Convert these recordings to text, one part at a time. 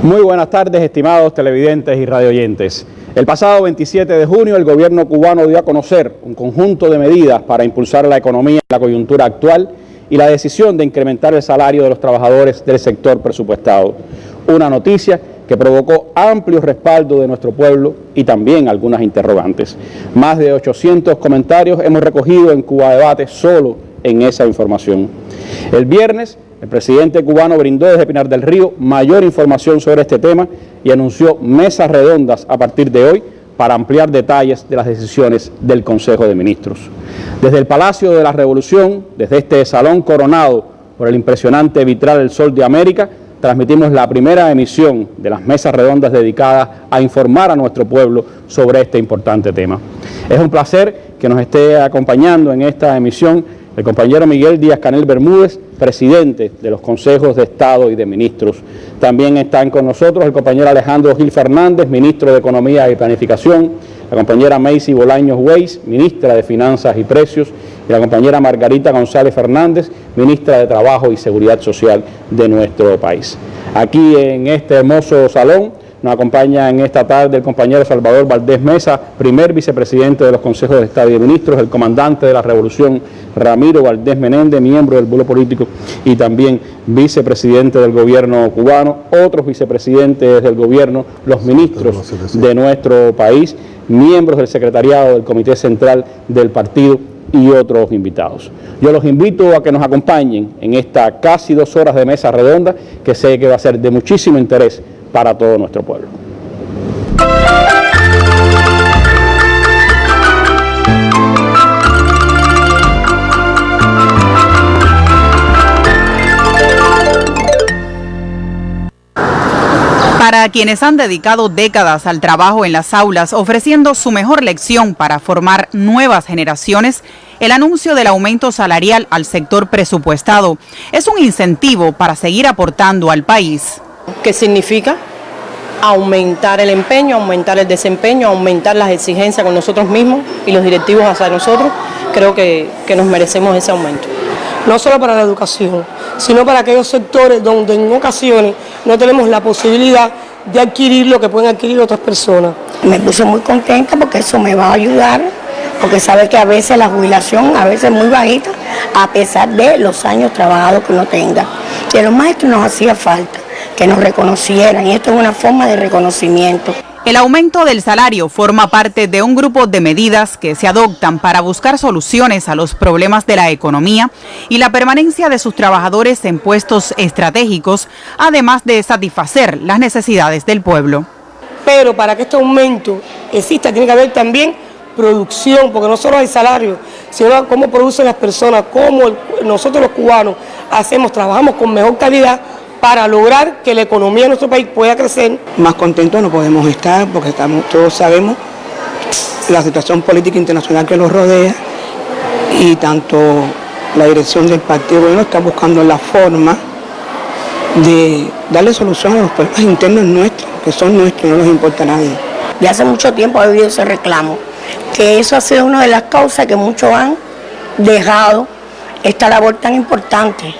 Muy buenas tardes, estimados televidentes y radioyentes. El pasado 27 de junio, el gobierno cubano dio a conocer un conjunto de medidas para impulsar la economía en la coyuntura actual y la decisión de incrementar el salario de los trabajadores del sector presupuestado. Una noticia que provocó amplio respaldo de nuestro pueblo y también algunas interrogantes. Más de 800 comentarios hemos recogido en Cuba Debate solo en esa información. El viernes, el presidente cubano brindó desde Pinar del Río mayor información sobre este tema y anunció mesas redondas a partir de hoy para ampliar detalles de las decisiones del Consejo de Ministros. Desde el Palacio de la Revolución, desde este salón coronado por el impresionante vitral El Sol de América, transmitimos la primera emisión de las mesas redondas dedicadas a informar a nuestro pueblo sobre este importante tema. Es un placer que nos esté acompañando en esta emisión el compañero Miguel Díaz-Canel Bermúdez, presidente de los Consejos de Estado y de Ministros. También están con nosotros el compañero Alejandro Gil Fernández, ministro de Economía y Planificación, la compañera Macy Bolaños Weiss, ministra de Finanzas y Precios, y la compañera Margarita González Fernández, ministra de Trabajo y Seguridad Social de nuestro país. Aquí en este hermoso salón nos acompaña en esta tarde el compañero Salvador Valdés Mesa, primer vicepresidente de los Consejos de Estado y de Ministros, el comandante de la Revolución Ramiro Valdés Menéndez, miembro del Bulo Político y también vicepresidente del gobierno cubano, otros vicepresidentes del gobierno, los ministros de nuestro país, miembros del secretariado del Comité Central del Partido y otros invitados. Yo los invito a que nos acompañen en esta casi 2 horas de mesa redonda que sé que va a ser de muchísimo interés para todo nuestro pueblo. Para quienes han dedicado décadas al trabajo en las aulas, ofreciendo su mejor lección para formar nuevas generaciones, el anuncio del aumento salarial al sector presupuestado es un incentivo para seguir aportando al país. ¿Qué significa? Aumentar el empeño, aumentar el desempeño, aumentar las exigencias con nosotros mismos y los directivos hacia nosotros. Creo que nos merecemos ese aumento. No solo para la educación, sino para aquellos sectores donde en ocasiones no tenemos la posibilidad de adquirir lo que pueden adquirir otras personas. Me puse muy contenta porque eso me va a ayudar, porque sabe que a veces la jubilación a veces es muy bajita, a pesar de los años trabajados que uno tenga. Y a los maestros nos hacía falta que nos reconocieran, y esto es una forma de reconocimiento. El aumento del salario forma parte de un grupo de medidas que se adoptan para buscar soluciones a los problemas de la economía y la permanencia de sus trabajadores en puestos estratégicos, además de satisfacer las necesidades del pueblo. Pero para que este aumento exista tiene que haber también producción, porque no solo hay salario, sino cómo producen las personas, cómo nosotros los cubanos trabajamos con mejor calidad para lograr que la economía de nuestro país pueda crecer. Más contentos no podemos estar porque todos sabemos la situación política internacional que nos rodea y tanto la dirección del partido bueno está buscando la forma de darle solución a los problemas internos nuestros, que son nuestros, no nos importa a nadie. Y hace mucho tiempo ha habido ese reclamo, que eso ha sido una de las causas que muchos han dejado esta labor tan importante.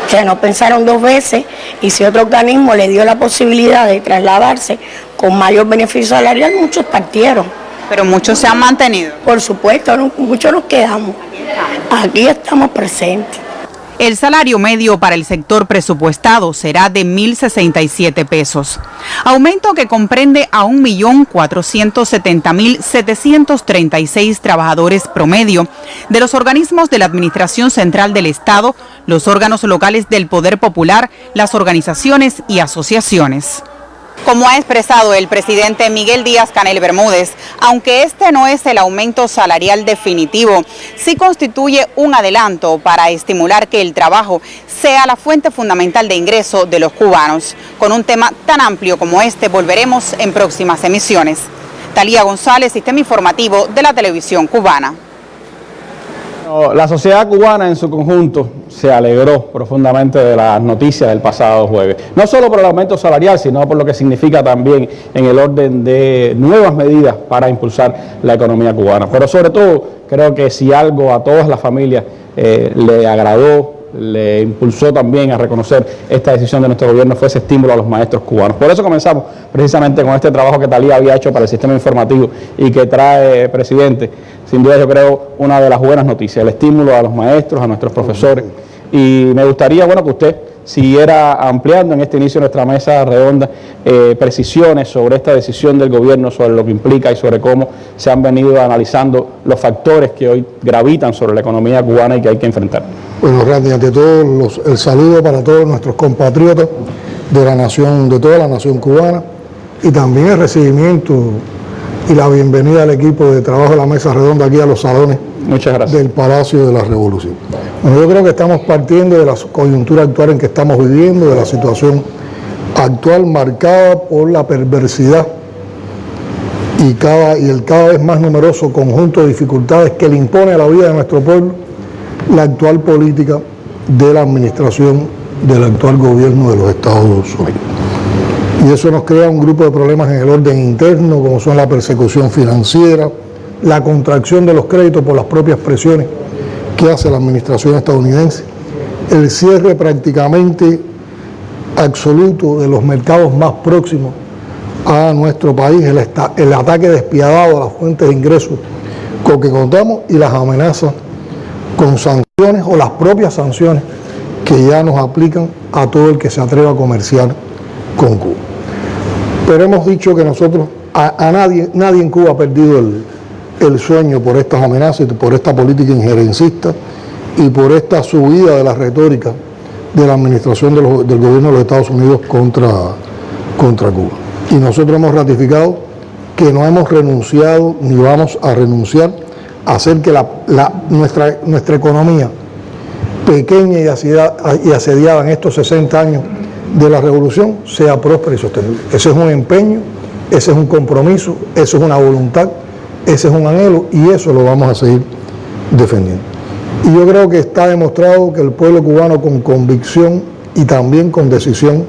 Que no pensaron 2 veces y si otro organismo le dio la posibilidad de trasladarse con mayor beneficio salarial, muchos partieron. Pero muchos se han mantenido. Por supuesto, muchos nos quedamos. Aquí estamos presentes. El salario medio para el sector presupuestado será de 1.067 pesos, aumento que comprende a 1.470.736 trabajadores promedio de los organismos de la Administración Central del Estado, los órganos locales del Poder Popular, las organizaciones y asociaciones. Como ha expresado el presidente Miguel Díaz-Canel Bermúdez, aunque este no es el aumento salarial definitivo, sí constituye un adelanto para estimular que el trabajo sea la fuente fundamental de ingreso de los cubanos. Con un tema tan amplio como este volveremos en próximas emisiones. Talía González, Sistema Informativo de la Televisión Cubana. La sociedad cubana en su conjunto se alegró profundamente de las noticias del pasado jueves, no solo por el aumento salarial, sino por lo que significa también en el orden de nuevas medidas para impulsar la economía cubana. Pero sobre todo, creo que si algo a todas las familias le agradó le impulsó también a reconocer esta decisión de nuestro gobierno fue ese estímulo a los maestros cubanos. Por eso comenzamos precisamente con este trabajo que Talía había hecho para el sistema informativo y que trae, presidente, sin duda yo creo una de las buenas noticias, el estímulo a los maestros, a nuestros profesores. Y me gustaría, bueno, que usted siguiera ampliando en este inicio de nuestra mesa redonda precisiones sobre esta decisión del gobierno, sobre lo que implica y sobre cómo se han venido analizando los factores que hoy gravitan sobre la economía cubana y que hay que enfrentar. Bueno, Randy, ante todo el saludo para todos nuestros compatriotas de la nación, de toda la nación cubana, y también el recibimiento y la bienvenida al equipo de trabajo de la mesa redonda aquí a los salones del Palacio de la Revolución. Bueno, yo creo que estamos partiendo de la coyuntura actual en que estamos viviendo, de la situación actual marcada por la perversidad y el cada vez más numeroso conjunto de dificultades que le impone a la vida de nuestro pueblo la actual política de la administración del actual gobierno de los Estados Unidos. Y eso nos crea un grupo de problemas en el orden interno, como son la persecución financiera, la contracción de los créditos por las propias presiones que hace la administración estadounidense, el cierre prácticamente absoluto de los mercados más próximos a nuestro país, el ataque despiadado a las fuentes de ingresos con que contamos y las amenazas con sanciones o las propias sanciones que ya nos aplican a todo el que se atreva a comerciar con Cuba. Pero hemos dicho que nosotros, nadie en Cuba ha perdido el sueño por estas amenazas, por esta política injerencista y por esta subida de la retórica de la administración del gobierno de los Estados Unidos contra Cuba. Y nosotros hemos ratificado que no hemos renunciado ni vamos a renunciar a hacer que nuestra economía pequeña y asediada en estos 60 años de la revolución sea próspera y sostenible. Ese es un empeño, ese es un compromiso, eso es una voluntad, ese es un anhelo y eso lo vamos a seguir defendiendo. Y yo creo que está demostrado que el pueblo cubano con convicción y también con decisión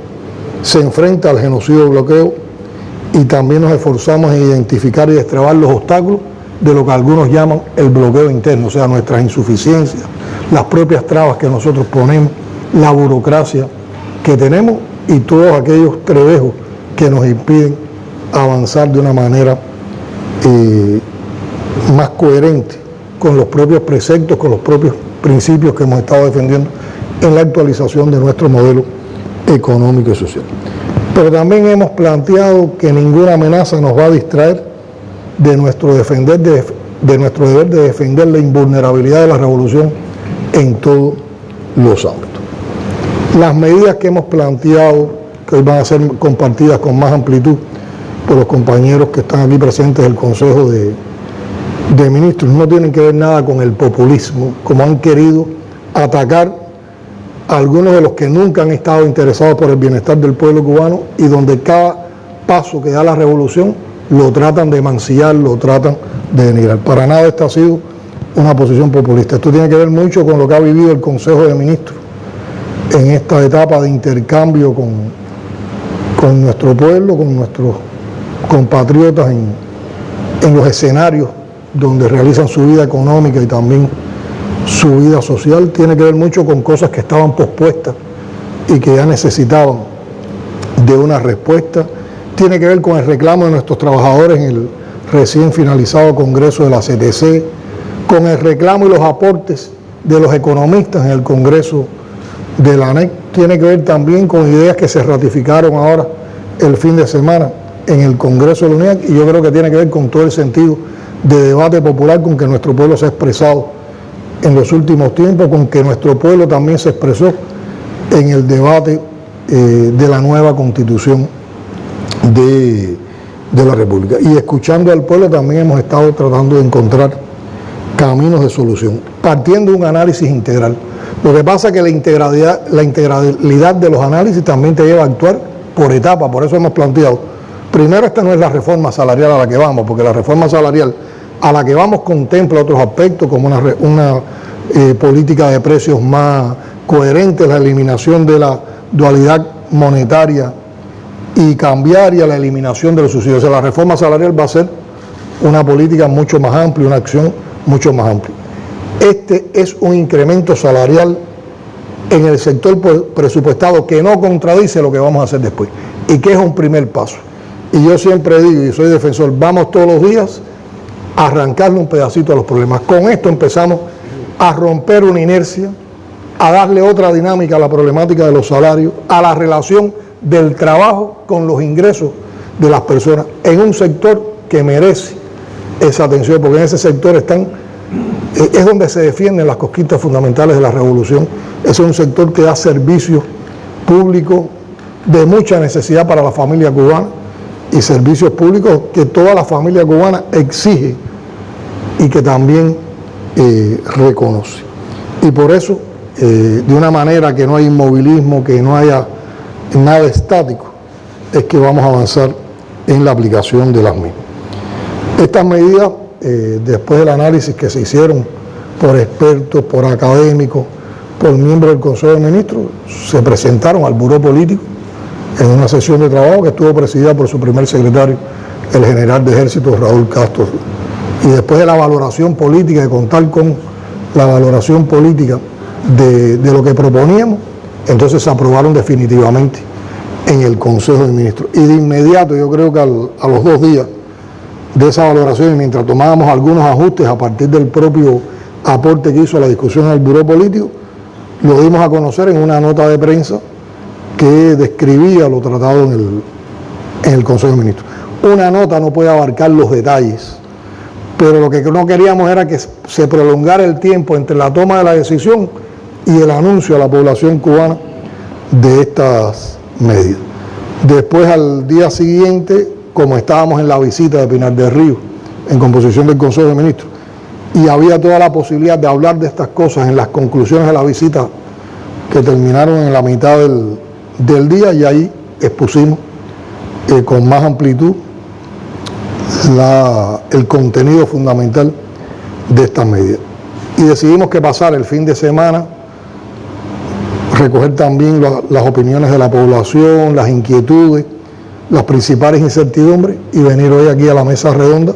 se enfrenta al genocidio de bloqueo y también nos esforzamos en identificar y destrabar los obstáculos de lo que algunos llaman el bloqueo interno, o sea, nuestras insuficiencias, las propias trabas que nosotros ponemos, la burocracia que tenemos y todos aquellos trevejos que nos impiden avanzar de una manera más coherente con los propios preceptos, con los propios principios que hemos estado defendiendo en la actualización de nuestro modelo económico y social. Pero también hemos planteado que ninguna amenaza nos va a distraer de nuestro deber de defender la invulnerabilidad de la revolución en todos los ámbitos. Las medidas que hemos planteado, que hoy van a ser compartidas con más amplitud por los compañeros que están aquí presentes del Consejo de Ministros, no tienen que ver nada con el populismo, como han querido atacar a algunos de los que nunca han estado interesados por el bienestar del pueblo cubano y donde cada paso que da la revolución lo tratan de mancillar, lo tratan de denigrar. Para nada esta ha sido una posición populista. Esto tiene que ver mucho con lo que ha vivido el Consejo de Ministros en esta etapa de intercambio con nuestro pueblo, con nuestros compatriotas en los escenarios donde realizan su vida económica y también su vida social. Tiene que ver mucho con cosas que estaban pospuestas y que ya necesitaban de una respuesta. Tiene que ver con el reclamo de nuestros trabajadores en el recién finalizado Congreso de la CTC, con el reclamo y los aportes de los economistas en el Congreso de la ANEC. Tiene que ver también con ideas que se ratificaron ahora el fin de semana en el Congreso de la UNIAC y yo creo que tiene que ver con todo el sentido de debate popular con que nuestro pueblo se ha expresado en los últimos tiempos, con que nuestro pueblo también se expresó en el debate de la nueva Constitución de la República. Y escuchando al pueblo también hemos estado tratando de encontrar caminos de solución, partiendo de un análisis integral. Lo que pasa es que la integralidad de los análisis también te lleva a actuar por etapas, por eso hemos planteado, primero esta no es la reforma salarial a la que vamos, porque la reforma salarial a la que vamos contempla otros aspectos como una política de precios más coherente, la eliminación de la dualidad monetaria y cambiaria, la eliminación de los subsidios. O sea, la reforma salarial va a ser una política mucho más amplia, una acción mucho más amplia. Este es un incremento salarial en el sector presupuestado que no contradice lo que vamos a hacer después y que es un primer paso. Y yo siempre digo, y soy defensor, vamos todos los días a arrancarle un pedacito a los problemas. Con esto empezamos a romper una inercia, a darle otra dinámica a la problemática de los salarios, a la relación del trabajo con los ingresos de las personas en un sector que merece esa atención, porque en ese sector es donde se defienden las conquistas fundamentales de la revolución. Ese es un sector que da servicios públicos de mucha necesidad para la familia cubana y servicios públicos que toda la familia cubana exige y que también reconoce. Y por eso, de una manera que no hay inmovilismo, que no haya nada estático, es que vamos a avanzar en la aplicación de las mismas. Estas medidas, después del análisis que se hicieron por expertos, por académicos, por miembros del Consejo de Ministros, se presentaron al Buró Político en una sesión de trabajo que estuvo presidida por su primer secretario, el general de Ejército Raúl Castro. Y después de la valoración política, de contar con la valoración política de lo que proponíamos, entonces se aprobaron definitivamente en el Consejo de Ministros. Y de inmediato, yo creo que a los 2 días de esa valoración, y mientras tomábamos algunos ajustes a partir del propio aporte que hizo a la discusión en el Buró Político, lo dimos a conocer en una nota de prensa que describía lo tratado en el Consejo de Ministros. Una nota no puede abarcar los detalles, pero lo que no queríamos era que se prolongara el tiempo entre la toma de la decisión y el anuncio a la población cubana de estas medidas. Después, al día siguiente, como estábamos en la visita de Pinar del Río, en composición del Consejo de Ministros, y había toda la posibilidad de hablar de estas cosas en las conclusiones de la visita que terminaron en la mitad del día, y ahí expusimos con más amplitud el contenido fundamental de estas medidas. Y decidimos que pasar el fin de semana, recoger también las opiniones de la población, las inquietudes, las principales incertidumbres, y venir hoy aquí a la mesa redonda,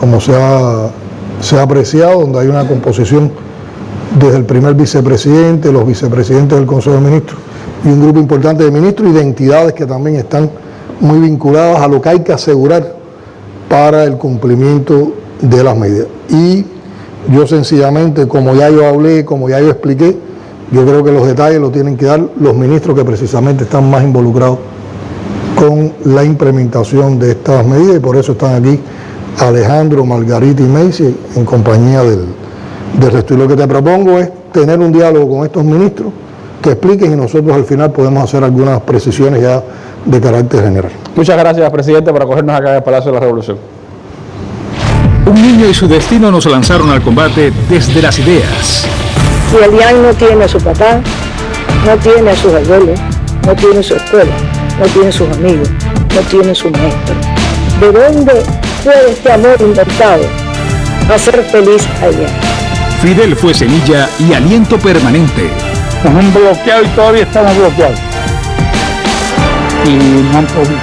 como se ha apreciado, donde hay una composición desde el primer vicepresidente, los vicepresidentes del Consejo de Ministros y un grupo importante de ministros y de entidades que también están muy vinculadas a lo que hay que asegurar para el cumplimiento de las medidas. Y yo sencillamente, como ya yo hablé, como ya yo expliqué, yo creo que los detalles los tienen que dar los ministros que precisamente están más involucrados con la implementación de estas medidas, y por eso están aquí Alejandro, Margarita y Macy en compañía del resto. Y lo que te propongo es tener un diálogo con estos ministros que expliquen, y nosotros al final podemos hacer algunas precisiones ya de carácter general. Muchas gracias, presidente, por acogernos acá en el Palacio de la Revolución. Un niño y su destino nos lanzaron al combate desde las ideas. Si Elian no tiene a su papá, no tiene a sus abuelos, no tiene su escuela, no tiene sus amigos, no tiene su maestro, ¿de dónde puede este amor inventado hacer feliz a Elian? Fidel fue semilla y aliento permanente. Nos han bloqueado y todavía estamos bloqueados. Y no han podido.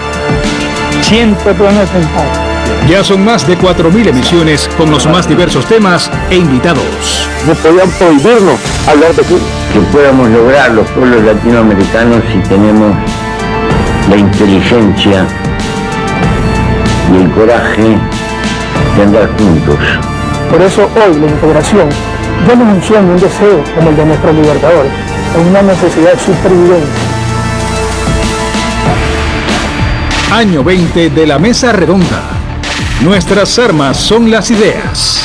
Siempre podemos intentar. Ya son más de 4.000 emisiones con los más diversos temas e invitados. No podían prohibirnos hablar de Cuba. Que podamos lograr los pueblos latinoamericanos si tenemos la inteligencia y el coraje de andar juntos. Por eso hoy la integración ya no es un sueño, un deseo como el de nuestros libertadores, es una necesidad de supervivencia. Año 20 de la Mesa Redonda. Nuestras armas son las ideas.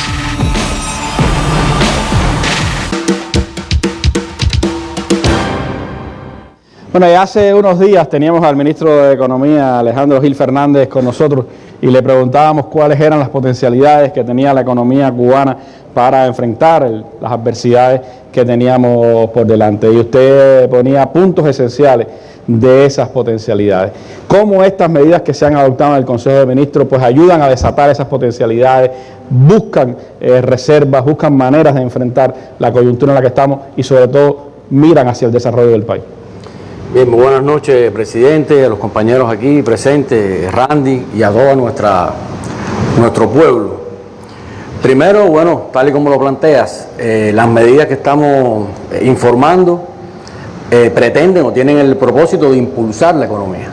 Bueno, ya hace unos días teníamos al ministro de Economía, Alejandro Gil Fernández, con nosotros y le preguntábamos cuáles eran las potencialidades que tenía la economía cubana para enfrentar las adversidades que teníamos por delante. Y usted ponía puntos esenciales de esas potencialidades. Cómo estas medidas que se han adoptado en el Consejo de Ministros pues ayudan a desatar esas potencialidades, buscan reservas, buscan maneras de enfrentar la coyuntura en la que estamos y sobre todo miran hacia el desarrollo del país. Bien, muy buenas noches, presidente, a los compañeros aquí presentes, Randy, y a todo nuestro pueblo. Primero, bueno, tal y como lo planteas, las medidas que estamos informando pretenden o tienen el propósito de impulsar la economía.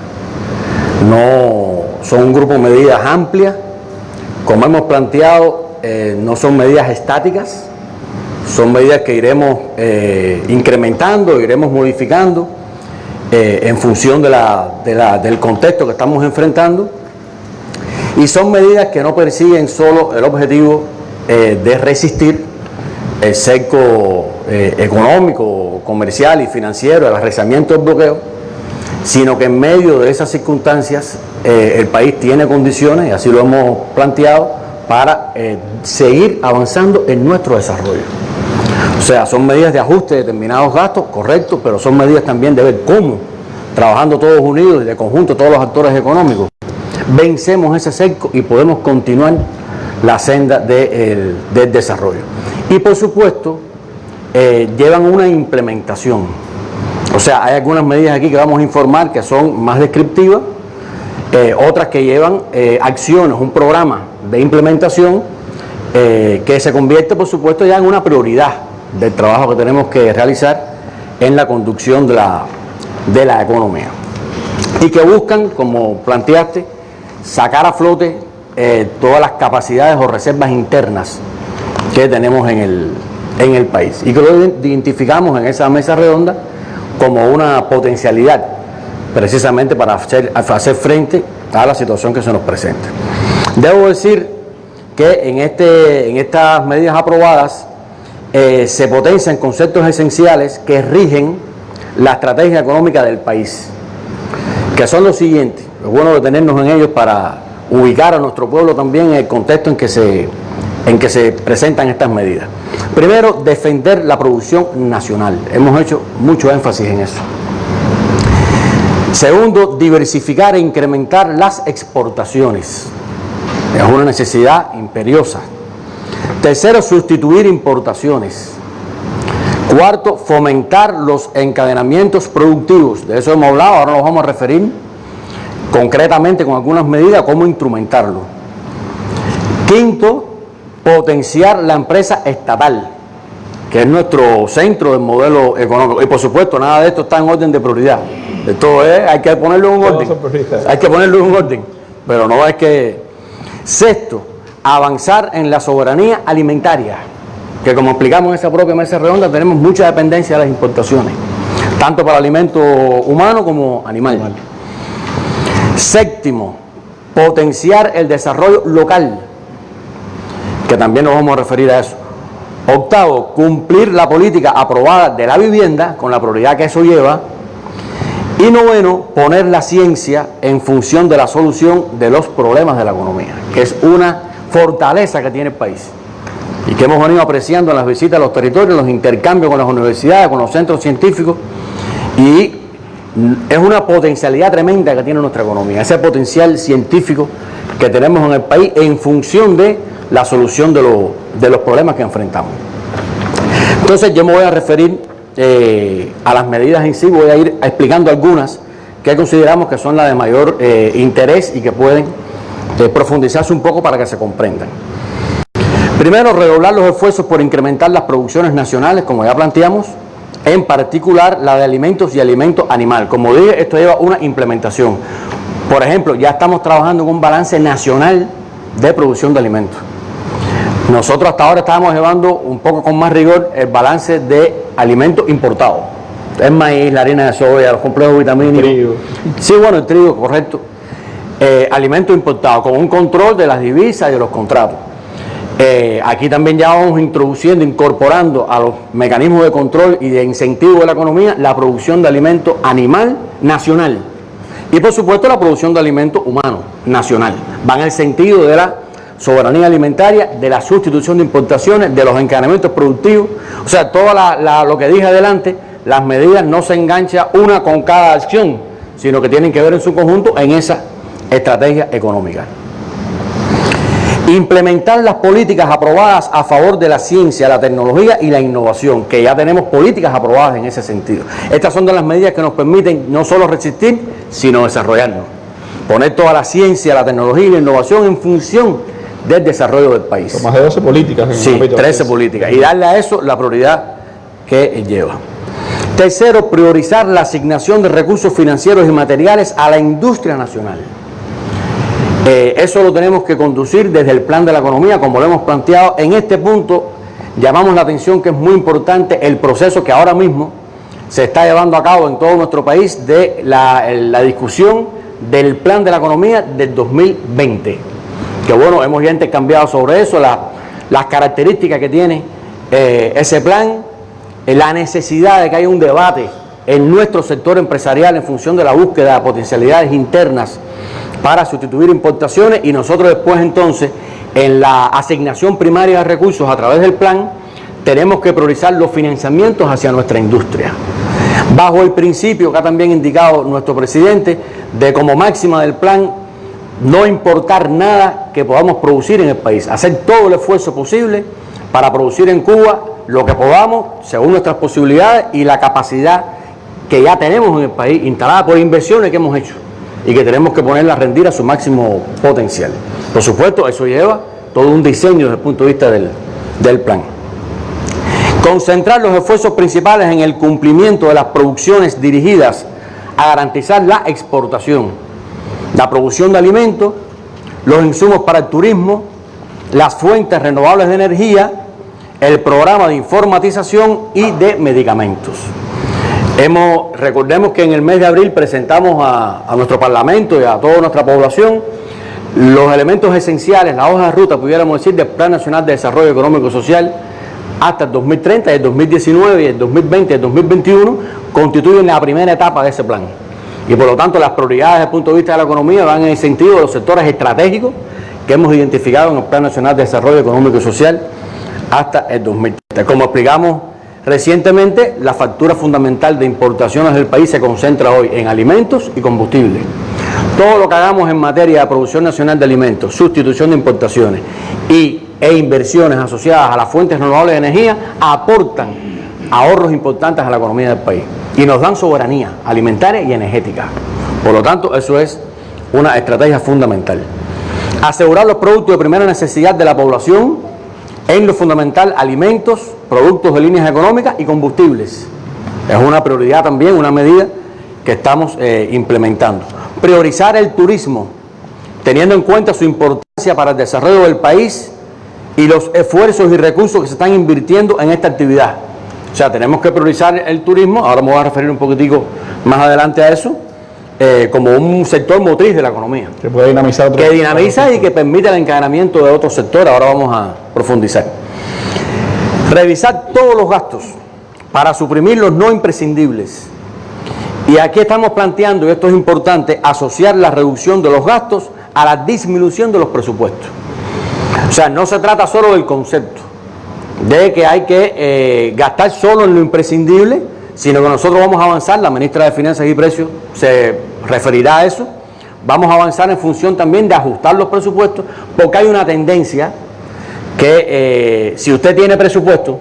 No son un grupo de medidas amplias, como hemos planteado, no son medidas estáticas, son medidas que iremos incrementando, iremos modificando en función del contexto que estamos enfrentando, y son medidas que no persiguen solo el objetivo de resistir el cerco económico, comercial y financiero, el arreciamiento del bloqueo, sino que en medio de esas circunstancias el país tiene condiciones, y así lo hemos planteado, para seguir avanzando en nuestro desarrollo. O sea, son medidas de ajuste de determinados gastos, correcto, pero son medidas también de ver cómo, trabajando todos unidos y de conjunto todos los actores económicos, vencemos ese cerco y podemos continuar la senda del desarrollo. Y por supuesto, llevan una implementación. O sea, hay algunas medidas aquí que vamos a informar que son más descriptivas, otras que llevan acciones, un programa de implementación que se convierte, por supuesto, ya en una prioridad del trabajo que tenemos que realizar en la conducción de la economía. Y que buscan, como planteaste, sacar a flote todas las capacidades o reservas internas que tenemos en el país, y que lo identificamos en esa mesa redonda como una potencialidad precisamente para hacer frente a la situación que se nos presenta. Debo decir que en estas medidas aprobadas se potencian conceptos esenciales que rigen la estrategia económica del país, que son los siguientes. Es bueno detenernos en ellos para ubicar a nuestro pueblo también en el contexto en que se presentan estas medidas. Primero, defender la producción nacional. Hemos hecho mucho énfasis en eso. Segundo, diversificar e incrementar las exportaciones. Es una necesidad imperiosa. Tercero, sustituir importaciones. Cuarto, fomentar los encadenamientos productivos. De eso hemos hablado, ahora nos vamos a referir concretamente con algunas medidas cómo instrumentarlo. Quinto, potenciar la empresa estatal, que es nuestro centro del modelo económico. Y por supuesto, nada de esto está en orden de prioridad. Esto hay que ponerlo en un orden. Hay que ponerlo en un orden. Pero no es que... Sexto, avanzar en la soberanía alimentaria, que como explicamos en esa propia mesa redonda, tenemos mucha dependencia de las importaciones, tanto para alimento humano como animal. Séptimo, potenciar el desarrollo local, que también nos vamos a referir a eso. Octavo, cumplir la política aprobada de la vivienda, con la prioridad que eso lleva. Y noveno, poner la ciencia en función de la solución de los problemas de la economía, que es una fortaleza que tiene el país y que hemos venido apreciando en las visitas a los territorios, los intercambios con las universidades, con los centros científicos, y es una potencialidad tremenda que tiene nuestra economía, ese potencial científico que tenemos en el país en función de la solución de los problemas que enfrentamos. Entonces yo me voy a referir a las medidas en sí, voy a ir explicando algunas que consideramos que son las de mayor interés y que pueden profundizarse un poco para que se comprendan. Primero, redoblar los esfuerzos por incrementar las producciones nacionales, como ya planteamos, en particular la de alimentos y alimento animal. Como dije, esto lleva una implementación. Por ejemplo, ya estamos trabajando en un balance nacional de producción de alimentos. Nosotros hasta ahora estábamos llevando un poco con más rigor el balance de alimentos importados. El maíz, la harina de soya, los complejos vitamínicos. Trigo. Sí, bueno, el trigo, correcto. Alimentos importados, con un control de las divisas y de los contratos. Aquí también ya vamos introduciendo, incorporando a los mecanismos de control y de incentivo de la economía la producción de alimento animal nacional. Y por supuesto la producción de alimento humano nacional. Va en el sentido de la soberanía alimentaria, de la sustitución de importaciones, de los encadenamientos productivos. O sea, todo lo que dije adelante, las medidas no se enganchan una con cada acción, sino que tienen que ver en su conjunto en esa estrategia económica. Implementar las políticas aprobadas a favor de la ciencia, la tecnología y la innovación, que ya tenemos políticas aprobadas en ese sentido. Estas son de las medidas que nos permiten no solo resistir, sino desarrollarnos. Poner toda la ciencia, la tecnología y la innovación en función del desarrollo del país. Son más de 12 políticas. Sí, 13 políticas. Y darle a eso la prioridad que lleva. Tercero, priorizar la asignación de recursos financieros y materiales a la industria nacional. Eso lo tenemos que conducir desde el plan de la economía, como lo hemos planteado. En este punto llamamos la atención que es muy importante el proceso que ahora mismo se está llevando a cabo en todo nuestro país de la discusión del plan de la economía del 2020. Que bueno, hemos ya intercambiado sobre eso, las características que tiene ese plan, la necesidad de que haya un debate en nuestro sector empresarial en función de la búsqueda de potencialidades internas para sustituir importaciones, y nosotros después entonces en la asignación primaria de recursos a través del plan tenemos que priorizar los financiamientos hacia nuestra industria, bajo el principio que ha también indicado nuestro presidente de como máxima del plan no importar nada que podamos producir en el país, hacer todo el esfuerzo posible para producir en Cuba lo que podamos según nuestras posibilidades y la capacidad que ya tenemos en el país instalada por inversiones que hemos hecho y que tenemos que ponerla a rendir a su máximo potencial. Por supuesto, eso lleva todo un diseño desde el punto de vista del plan. Concentrar los esfuerzos principales en el cumplimiento de las producciones dirigidas a garantizar la exportación, la producción de alimentos, los insumos para el turismo, las fuentes renovables de energía, el programa de informatización y de medicamentos. Recordemos que en el mes de abril presentamos a nuestro Parlamento y a toda nuestra población los elementos esenciales, la hoja de ruta, pudiéramos decir, del Plan Nacional de Desarrollo Económico y Social hasta el 2030, el 2019 y el 2020 y el 2021 constituyen la primera etapa de ese plan. Y por lo tanto las prioridades desde el punto de vista de la economía van en el sentido de los sectores estratégicos que hemos identificado en el Plan Nacional de Desarrollo Económico y Social hasta el 2030. Como explicamos recientemente, la factura fundamental de importaciones del país se concentra hoy en alimentos y combustible. Todo lo que hagamos en materia de producción nacional de alimentos, sustitución de importaciones e inversiones asociadas a las fuentes renovables de energía aportan ahorros importantes a la economía del país y nos dan soberanía alimentaria y energética. Por lo tanto, eso es una estrategia fundamental. Asegurar los productos de primera necesidad de la población, en lo fundamental alimentos, productos de líneas económicas y combustibles. Es una prioridad también, una medida que estamos implementando. Priorizar el turismo, teniendo en cuenta su importancia para el desarrollo del país y los esfuerzos y recursos que se están invirtiendo en esta actividad. O sea, tenemos que priorizar el turismo, ahora me voy a referir un poquitico más adelante a eso, como un sector motriz de la economía. Que puede dinamizar que dinamiza y que permite el encadenamiento de otros sectores. Ahora vamos a profundizar. Revisar todos los gastos para suprimir los no imprescindibles. Y aquí estamos planteando, y esto es importante, asociar la reducción de los gastos a la disminución de los presupuestos. O sea, no se trata solo del concepto de que hay que gastar solo en lo imprescindible, sino que nosotros vamos a avanzar, la ministra de Finanzas y Precios se referirá a eso, vamos a avanzar en función también de ajustar los presupuestos, porque hay una tendencia que si usted tiene presupuesto,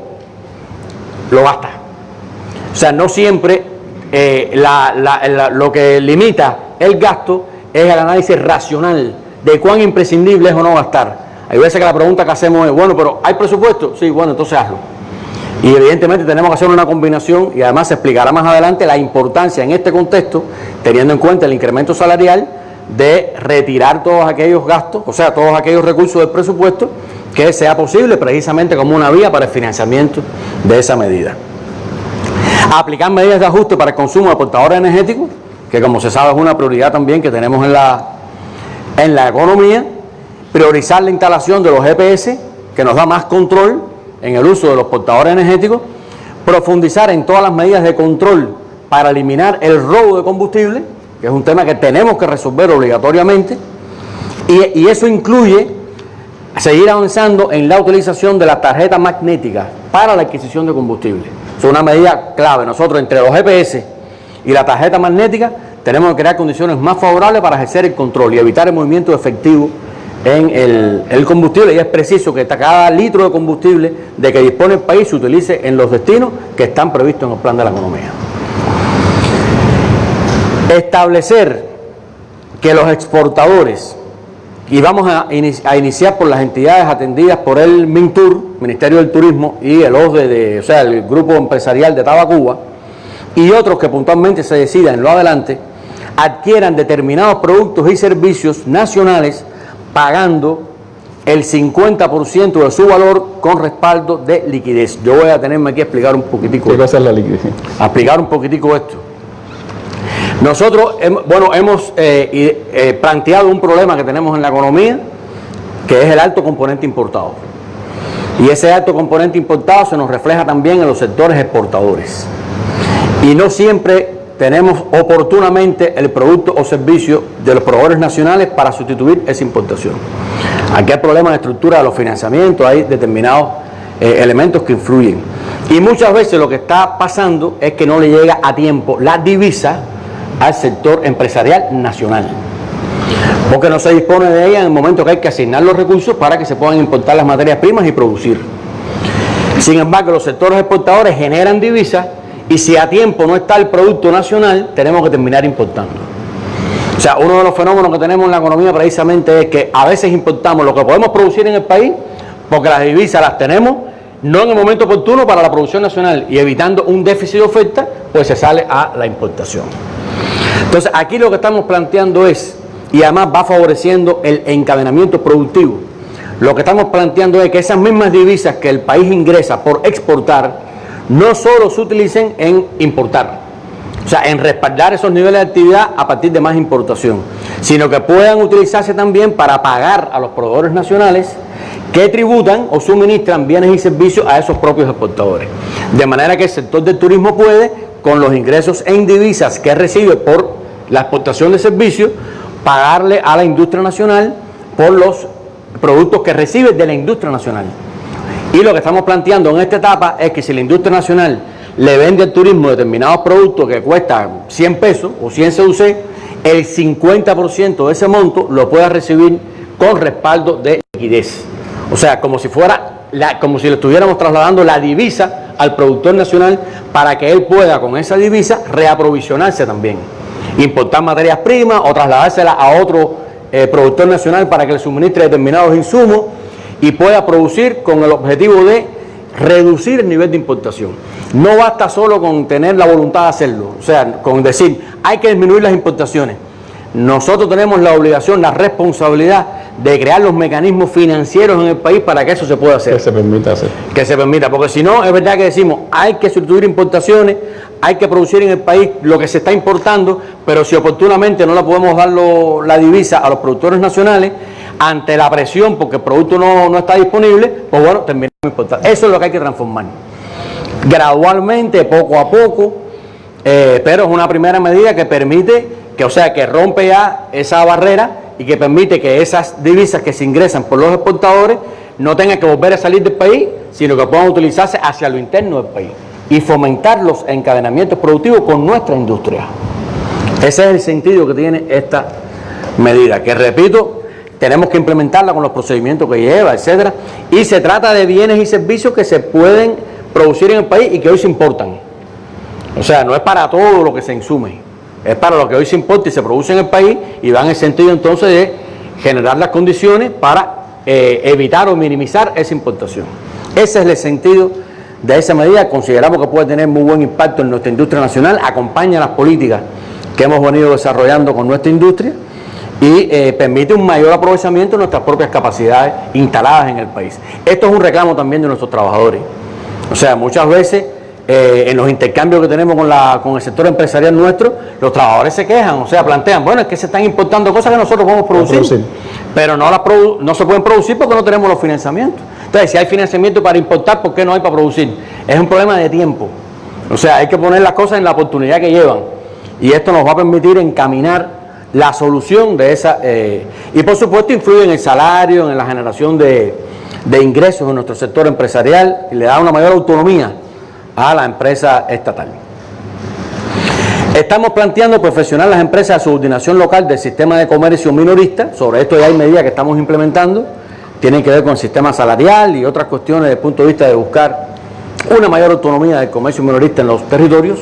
lo gasta. O sea, no siempre lo que limita el gasto es el análisis racional de cuán imprescindible es o no gastar. Hay veces que la pregunta que hacemos es, bueno, pero ¿hay presupuesto? Sí, bueno, entonces hazlo. Y evidentemente tenemos que hacer una combinación, y además se explicará más adelante la importancia en este contexto, teniendo en cuenta el incremento salarial, de retirar todos aquellos gastos, o sea, todos aquellos recursos del presupuesto que sea posible, precisamente como una vía para el financiamiento de esa medida. Aplicar medidas de ajuste para el consumo de aportadores energéticos, que como se sabe es una prioridad también que tenemos en la economía. Priorizar la instalación de los GPS, que nos da más control en el uso de los portadores energéticos. Profundizar en todas las medidas de control para eliminar el robo de combustible, que es un tema que tenemos que resolver obligatoriamente. Y eso incluye seguir avanzando en la utilización de la tarjeta magnética para la adquisición de combustible. Es una medida clave. Nosotros, entre los GPS y la tarjeta magnética, tenemos que crear condiciones más favorables para ejercer el control y evitar el movimiento efectivo en el combustible, y es preciso que cada litro de combustible de que dispone el país se utilice en los destinos que están previstos en el plan de la economía. Establecer que los exportadores y vamos a iniciar por las entidades atendidas por el MINTUR, Ministerio del Turismo, y el OSDE, o sea, el Grupo Empresarial de Tabacuba, y otros que puntualmente se decidan en lo adelante, adquieran determinados productos y servicios nacionales pagando el 50% de su valor con respaldo de liquidez. Yo voy a tenerme aquí a explicar un poquitico. ¿Qué cosa es la liquidez? A explicar un poquitico esto. Nosotros, hemos planteado un problema que tenemos en la economía, que es el alto componente importado. Y ese alto componente importado se nos refleja también en los sectores exportadores. Y no siempre tenemos oportunamente el producto o servicio de los proveedores nacionales para sustituir esa importación. Aquí hay problemas de estructura de los financiamientos, hay determinados elementos que influyen. Y muchas veces lo que está pasando es que no le llega a tiempo la divisa al sector empresarial nacional, porque no se dispone de ella en el momento que hay que asignar los recursos para que se puedan importar las materias primas y producir. Sin embargo, los sectores exportadores generan divisas y si a tiempo no está el producto nacional, tenemos que terminar importando. O sea, uno de los fenómenos que tenemos en la economía precisamente es que a veces importamos lo que podemos producir en el país porque las divisas las tenemos no en el momento oportuno para la producción nacional, y evitando un déficit de oferta, pues se sale a la importación. Entonces, aquí lo que estamos planteando es, y además va favoreciendo el encadenamiento productivo, lo que estamos planteando es que esas mismas divisas que el país ingresa por exportar, no solo se utilicen en importar, o sea, en respaldar esos niveles de actividad a partir de más importación, sino que puedan utilizarse también para pagar a los proveedores nacionales que tributan o suministran bienes y servicios a esos propios exportadores. De manera que el sector del turismo puede, con los ingresos en divisas que recibe por la exportación de servicios, pagarle a la industria nacional por los productos que recibe de la industria nacional. Y lo que estamos planteando en esta etapa es que si la industria nacional le vende al turismo determinados productos que cuestan 100 pesos o 100 CUC, el 50% de ese monto lo pueda recibir con respaldo de liquidez. O sea, como si le estuviéramos trasladando la divisa al productor nacional para que él pueda con esa divisa reaprovisionarse también, importar materias primas o trasladársela a otro productor nacional para que le suministre determinados insumos y pueda producir con el objetivo de reducir el nivel de importación. No basta solo con tener la voluntad de hacerlo, o sea, con decir hay que disminuir las importaciones. Nosotros tenemos la obligación, la responsabilidad de crear los mecanismos financieros en el país para que eso se pueda hacer. Que se permita hacer. Que se permita, porque si no, es verdad que decimos, hay que sustituir importaciones, hay que producir en el país lo que se está importando, pero si oportunamente no le podemos dar la divisa a los productores nacionales, ante la presión, porque el producto no está disponible, pues bueno, terminamos importando. Eso es lo que hay que transformar. Gradualmente, poco a poco, pero es una primera medida que permite, que rompe ya esa barrera y que permite que esas divisas que se ingresan por los exportadores no tengan que volver a salir del país, sino que puedan utilizarse hacia lo interno del país y fomentar los encadenamientos productivos con nuestra industria. Ese es el sentido que tiene esta medida, que repito, tenemos que implementarla con los procedimientos que lleva, etcétera, y se trata de bienes y servicios que se pueden producir en el país y que hoy se importan. O sea, no es para todo lo que se insume, es para lo que hoy se importa y se produce en el país, y va en el sentido entonces de generar las condiciones para evitar o minimizar esa importación. Ese es el sentido de esa medida. Consideramos que puede tener muy buen impacto en nuestra industria nacional, acompaña las políticas que hemos venido desarrollando con nuestra industria y permite un mayor aprovechamiento de nuestras propias capacidades instaladas en el país. Esto es un reclamo también de nuestros trabajadores. O sea, muchas veces en los intercambios que tenemos con el sector empresarial nuestro, los trabajadores se quejan, o sea, plantean, bueno, es que se están importando cosas que nosotros podemos producir, pero no se pueden producir porque no tenemos los financiamientos. Entonces, si hay financiamiento para importar, ¿por qué no hay para producir? Es un problema de tiempo. O sea, hay que poner las cosas en la oportunidad que llevan, y esto nos va a permitir encaminar la solución de esa, y por supuesto influye en el salario, en la generación de ingresos en nuestro sector empresarial, y le da una mayor autonomía a la empresa estatal. Estamos planteando perfeccionar las empresas de subordinación local del sistema de comercio minorista. Sobre esto ya hay medidas que estamos implementando, tienen que ver con el sistema salarial y otras cuestiones desde el punto de vista de buscar una mayor autonomía del comercio minorista en los territorios.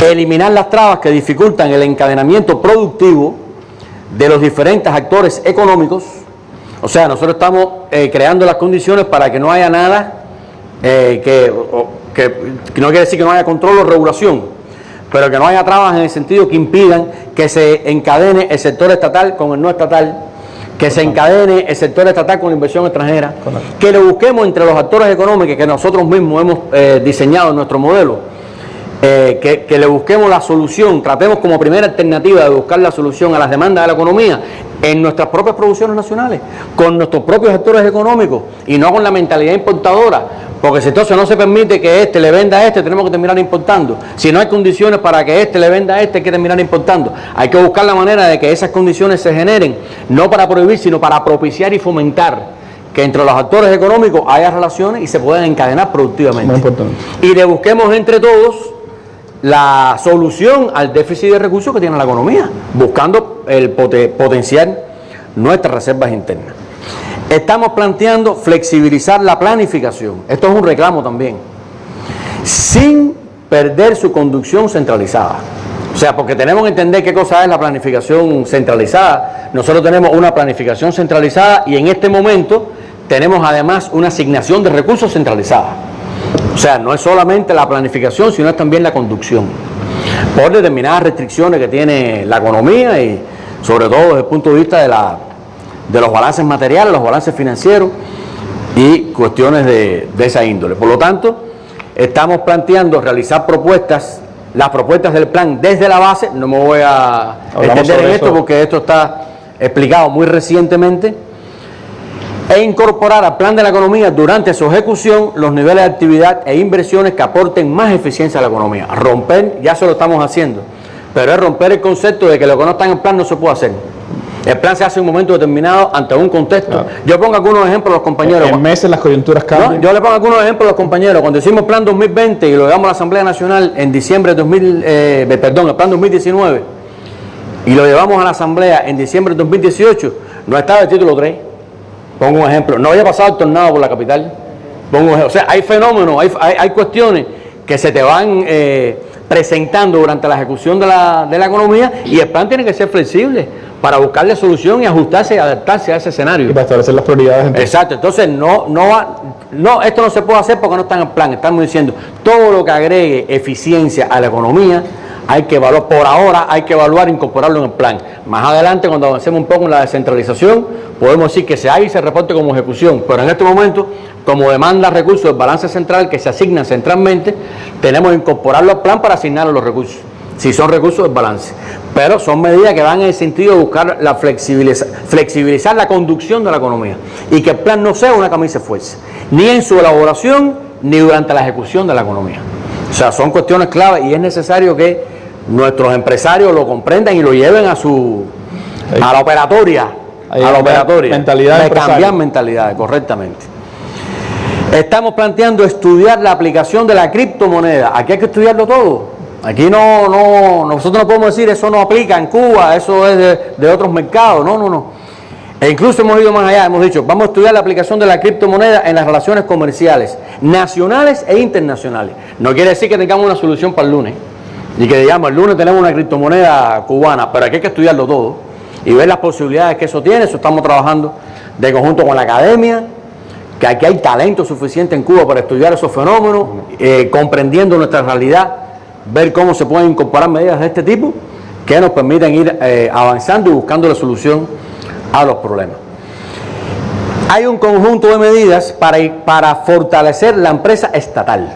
Eliminar las trabas que dificultan el encadenamiento productivo de los diferentes actores económicos. O sea, nosotros estamos creando las condiciones para que no haya nada que no quiere decir que no haya control o regulación, pero que no haya trabas en el sentido que impidan que se encadene el sector estatal con el no estatal, que se encadene el sector estatal con la inversión extranjera, que le busquemos entre los actores económicos que nosotros mismos hemos diseñado en nuestro modelo, que le busquemos la solución, tratemos como primera alternativa de buscar la solución a las demandas de la economía en nuestras propias producciones nacionales, con nuestros propios actores económicos y no con la mentalidad importadora, porque si entonces no se permite que este le venda a este, tenemos que terminar importando. Si no hay condiciones para que este le venda a este, hay que terminar importando. Hay que buscar la manera de que esas condiciones se generen, no para prohibir, sino para propiciar y fomentar que entre los actores económicos haya relaciones y se puedan encadenar productivamente. Y le busquemos entre todos la solución al déficit de recursos que tiene la economía, buscando el potenciar nuestras reservas internas. Estamos planteando flexibilizar la planificación, esto es un reclamo también, sin perder su conducción centralizada. O sea, porque tenemos que entender qué cosa es la planificación centralizada. Nosotros tenemos una planificación centralizada y en este momento tenemos además una asignación de recursos centralizada. O sea, no es solamente la planificación, sino es también la conducción, por determinadas restricciones que tiene la economía y sobre todo desde el punto de vista de los balances materiales, los balances financieros y cuestiones de esa índole. Por lo tanto, estamos planteando realizar propuestas, las propuestas del plan desde la base. No me voy a extender en esto porque esto está explicado muy recientemente, e incorporar al plan de la economía durante su ejecución los niveles de actividad e inversiones que aporten más eficiencia a la economía. Romper, ya se lo estamos haciendo, pero es romper el concepto de que lo que no está en el plan no se puede hacer. El plan se hace en un momento determinado ante un contexto. Claro. Yo pongo algunos ejemplos a los compañeros. En meses las coyunturas cambian. ¿No? Yo le pongo algunos ejemplos a los compañeros. Cuando hicimos el plan 2020 y lo llevamos a la Asamblea Nacional en diciembre de el plan 2019, y lo llevamos a la Asamblea en diciembre de 2018, no estaba el título 3. Pongo un ejemplo. No había pasado el tornado por la capital. Pongo un ejemplo. O sea, hay fenómenos, hay cuestiones que se te van presentando durante la ejecución de la economía, y el plan tiene que ser flexible para buscarle solución y ajustarse y adaptarse a ese escenario. Y para establecer las prioridades. Entonces. Exacto. Entonces, esto no se puede hacer porque no está en el plan. Estamos diciendo, todo lo que agregue eficiencia a la economía hay que evaluar. Por ahora hay que evaluar e incorporarlo en el plan. Más adelante, cuando avancemos un poco en la descentralización, podemos decir que se haga y se reporte como ejecución. Pero en este momento, como demanda recursos del balance central que se asignan centralmente, tenemos que incorporarlo al plan para asignarle los recursos, si son recursos del balance. Pero son medidas que van en el sentido de buscar la flexibilizar la conducción de la economía y que el plan no sea una camisa de fuerza, ni en su elaboración ni durante la ejecución de la economía. O sea, son cuestiones clave y es necesario que nuestros empresarios lo comprendan y lo lleven a la operatoria, mentalidad de cambiar mentalidades, correctamente. Estamos planteando estudiar la aplicación de la criptomoneda. Aquí hay que estudiarlo todo. Aquí nosotros no podemos decir eso no aplica en Cuba, eso es de otros mercados. No. E incluso hemos ido más allá, hemos dicho, vamos a estudiar la aplicación de la criptomoneda en las relaciones comerciales, nacionales e internacionales. No quiere decir que tengamos una solución para el lunes y que digamos, el lunes tenemos una criptomoneda cubana, pero aquí hay que estudiarlo todo y ver las posibilidades que eso tiene. Eso estamos trabajando de conjunto con la academia, que aquí hay talento suficiente en Cuba para estudiar esos fenómenos, comprendiendo nuestra realidad, ver cómo se pueden incorporar medidas de este tipo que nos permitan ir avanzando y buscando la solución a los problemas. Hay un conjunto de medidas para fortalecer la empresa estatal,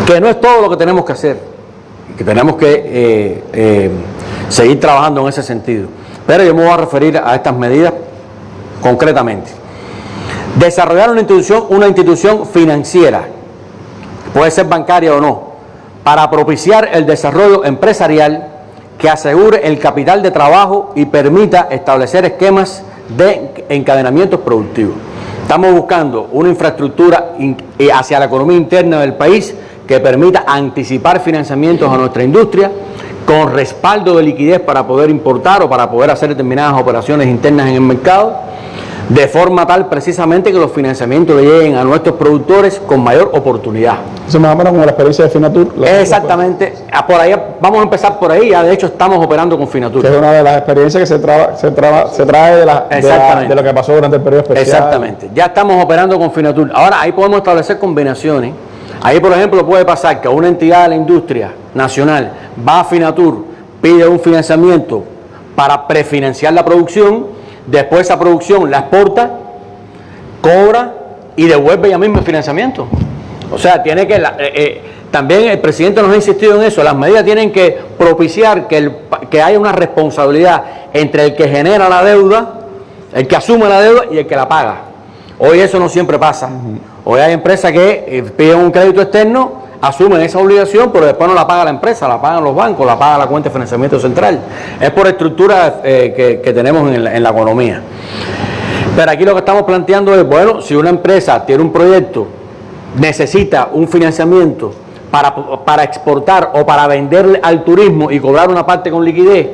que no es todo lo que tenemos que hacer, que tenemos que seguir trabajando en ese sentido, pero yo me voy a referir a estas medidas concretamente. Desarrollar una institución financiera, puede ser bancaria o no, para propiciar el desarrollo empresarial que asegure el capital de trabajo y permita establecer esquemas de encadenamientos productivos. Estamos buscando una infraestructura hacia la economía interna del país que permita anticipar financiamientos a nuestra industria con respaldo de liquidez para poder importar o para poder hacer determinadas operaciones internas en el mercado, de forma tal precisamente que los financiamientos le lleguen a nuestros productores con mayor oportunidad. Eso más o menos como la experiencia de Finatur. Exactamente, por ahí, vamos a empezar por ahí, ya de hecho estamos operando con Finatur. Que es una de las experiencias que se trae de lo que pasó durante el periodo especial. Exactamente, ya estamos operando con Finatur. Ahora ahí podemos establecer combinaciones. Ahí, por ejemplo, puede pasar que una entidad de la industria nacional va a Finatur, pide un financiamiento para prefinanciar la producción, después esa producción la exporta, cobra y devuelve ya mismo el financiamiento. O sea, tiene que también el presidente nos ha insistido en eso, las medidas tienen que propiciar que haya una responsabilidad entre el que genera la deuda, el que asume la deuda y el que la paga. Hoy eso no siempre pasa. Hoy hay empresas que piden un crédito externo, asumen esa obligación, pero después no la paga la empresa, la pagan los bancos, la paga la cuenta de financiamiento central. Es por estructura que tenemos en la economía. Pero aquí lo que estamos planteando es, bueno, si una empresa tiene un proyecto, necesita un financiamiento para exportar o para venderle al turismo y cobrar una parte con liquidez,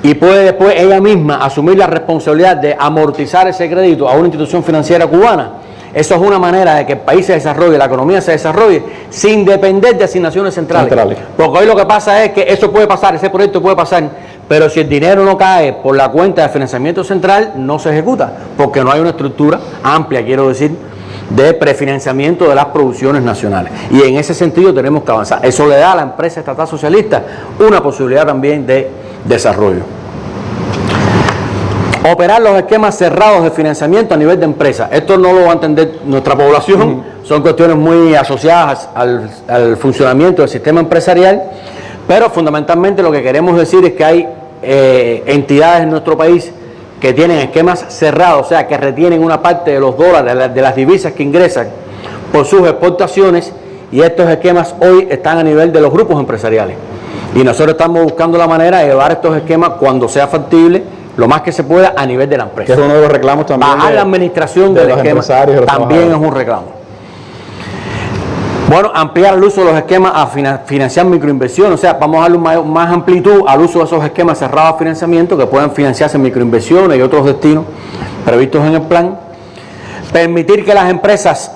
y puede después ella misma asumir la responsabilidad de amortizar ese crédito a una institución financiera cubana, eso es una manera de que el país se desarrolle, la economía se desarrolle, sin depender de asignaciones centrales. Porque hoy lo que pasa es que eso puede pasar, ese proyecto puede pasar, pero si el dinero no cae por la cuenta de financiamiento central, no se ejecuta, porque no hay una estructura amplia, quiero decir, de prefinanciamiento de las producciones nacionales. Y en ese sentido tenemos que avanzar. Eso le da a la empresa estatal socialista una posibilidad también de desarrollo. Operar los esquemas cerrados de financiamiento a nivel de empresa. Esto no lo va a entender nuestra población, son cuestiones muy asociadas al funcionamiento del sistema empresarial, pero fundamentalmente lo que queremos decir es que hay entidades en nuestro país que tienen esquemas cerrados, o sea, que retienen una parte de los dólares, de las divisas que ingresan por sus exportaciones, y estos esquemas hoy están a nivel de los grupos empresariales. Y nosotros estamos buscando la manera de llevar estos esquemas cuando sea factible, lo más que se pueda a nivel de la empresa. Que es uno de los reclamos también. Bajar la administración del esquema también es un reclamo. Bueno, ampliar el uso de los esquemas a financiar microinversiones, o sea, vamos a darle más amplitud al uso de esos esquemas cerrados de financiamiento que puedan financiarse microinversiones y otros destinos previstos en el plan. Permitir que las empresas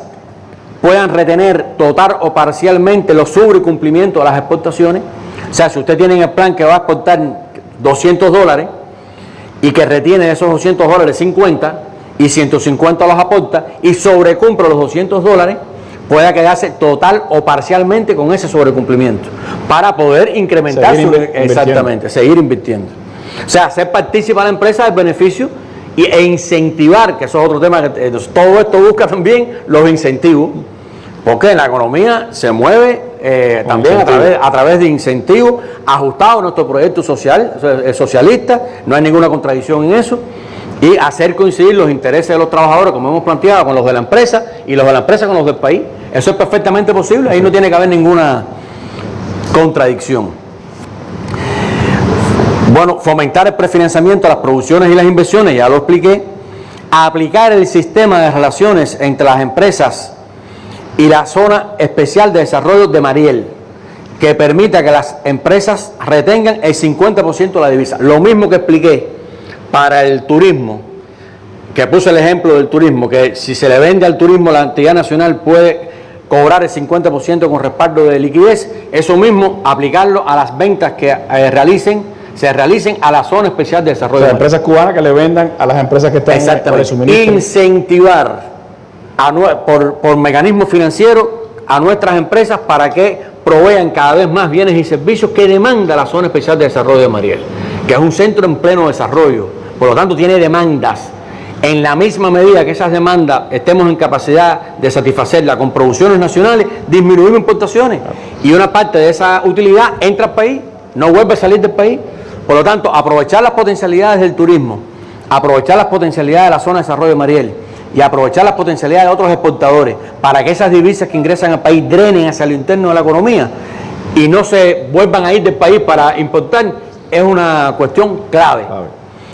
puedan retener total o parcialmente los sobrecumplimientos de las exportaciones. O sea, si usted tiene en el plan que va a exportar $200 y que retiene de esos $200 50 y 150 los aporta y sobrecumple los $200, pueda quedarse total o parcialmente con ese sobrecumplimiento para poder incrementar seguir invirtiendo. O sea, hacer partícipe a la empresa del beneficio e incentivar, que eso es otro tema, que todo esto busca también los incentivos, porque en la economía se mueve también a través de incentivos ajustados a nuestro proyecto socialista, no hay ninguna contradicción en eso, y hacer coincidir los intereses de los trabajadores, como hemos planteado, con los de la empresa, y los de la empresa con los del país. Eso es perfectamente posible, ahí no tiene que haber ninguna contradicción. Bueno, fomentar el prefinanciamiento a las producciones y las inversiones, ya lo expliqué. Aplicar el sistema de relaciones entre las empresas y la Zona Especial de Desarrollo de Mariel, que permita que las empresas retengan el 50% de la divisa. Lo mismo que expliqué para el turismo, que puse el ejemplo del turismo, que si se le vende al turismo, la entidad nacional puede cobrar el 50% con respaldo de liquidez. Eso mismo, aplicarlo a las ventas que se realicen a la Zona Especial de Desarrollo. O sea, empresas cubanas que le vendan a las empresas que están por el suministro. Incentivar por mecanismos financieros a nuestras empresas para que provean cada vez más bienes y servicios que demanda la Zona Especial de Desarrollo de Mariel, que es un centro en pleno desarrollo, por lo tanto tiene demandas. En la misma medida que esas demandas estemos en capacidad de satisfacerlas con producciones nacionales, disminuimos importaciones y una parte de esa utilidad entra al país, no vuelve a salir del país. Por lo tanto, aprovechar las potencialidades del turismo, aprovechar las potencialidades de la Zona de Desarrollo de Mariel y aprovechar las potencialidades de otros exportadores para que esas divisas que ingresan al país drenen hacia lo interno de la economía y no se vuelvan a ir del país para importar, es una cuestión clave.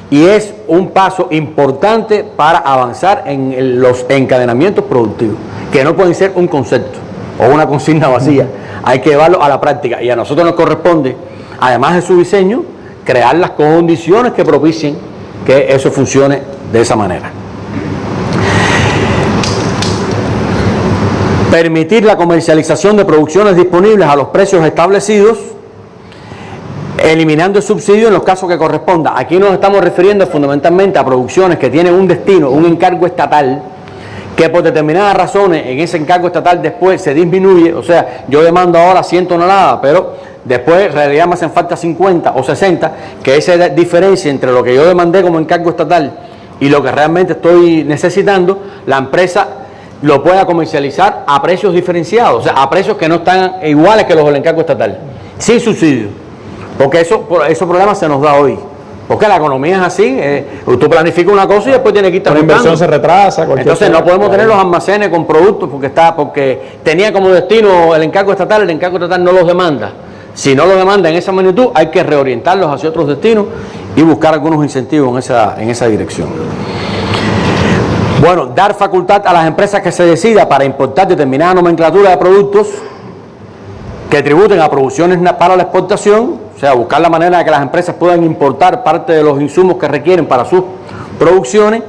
Y es un paso importante para avanzar en los encadenamientos productivos, que no pueden ser un concepto o una consigna vacía, hay que llevarlo a la práctica. Y a nosotros nos corresponde, además de su diseño, crear las condiciones que propicien que eso funcione de esa manera. permitir la comercialización de producciones disponibles a los precios establecidos, eliminando el subsidio en los casos que corresponda. Aquí nos estamos refiriendo fundamentalmente a producciones que tienen un destino, un encargo estatal, que por determinadas razones en ese encargo estatal después se disminuye. O sea, yo demando ahora 100 toneladas, pero después en realidad me hacen falta 50 o 60, que esa diferencia entre lo que yo demandé como encargo estatal y lo que realmente estoy necesitando, la empresa lo pueda comercializar a precios diferenciados, o sea, a precios que no están iguales que los del encargo estatal, sin subsidio, porque esos problemas se nos da hoy, porque la economía es así, tú planificas una cosa y después tienes que irte ajustando. La inversión se retrasa. Entonces no podemos tener los almacenes con productos porque tenía como destino el encargo estatal no los demanda. Si no lo demanda en esa magnitud, hay que reorientarlos hacia otros destinos y buscar algunos incentivos en esa dirección. Bueno, dar facultad a las empresas que se decida para importar determinada nomenclatura de productos que tributen a producciones para la exportación, o sea, buscar la manera de que las empresas puedan importar parte de los insumos que requieren para sus producciones,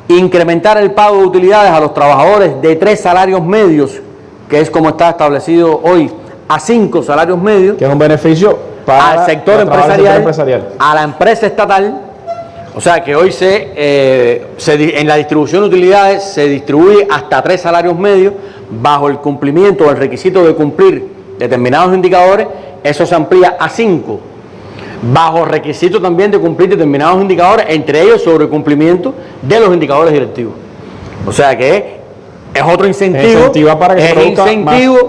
incrementar el pago de utilidades a los trabajadores de 3 salarios medios, que es como está establecido hoy, a 5 salarios medios, que es un beneficio para al sector empresarial, a la empresa estatal. O sea que hoy en la distribución de utilidades se distribuye hasta 3 salarios medios bajo el cumplimiento del requisito de cumplir determinados indicadores. Eso se amplía a 5 bajo requisito también de cumplir determinados indicadores, entre ellos sobre el cumplimiento de los indicadores directivos. O sea que es otro incentivo,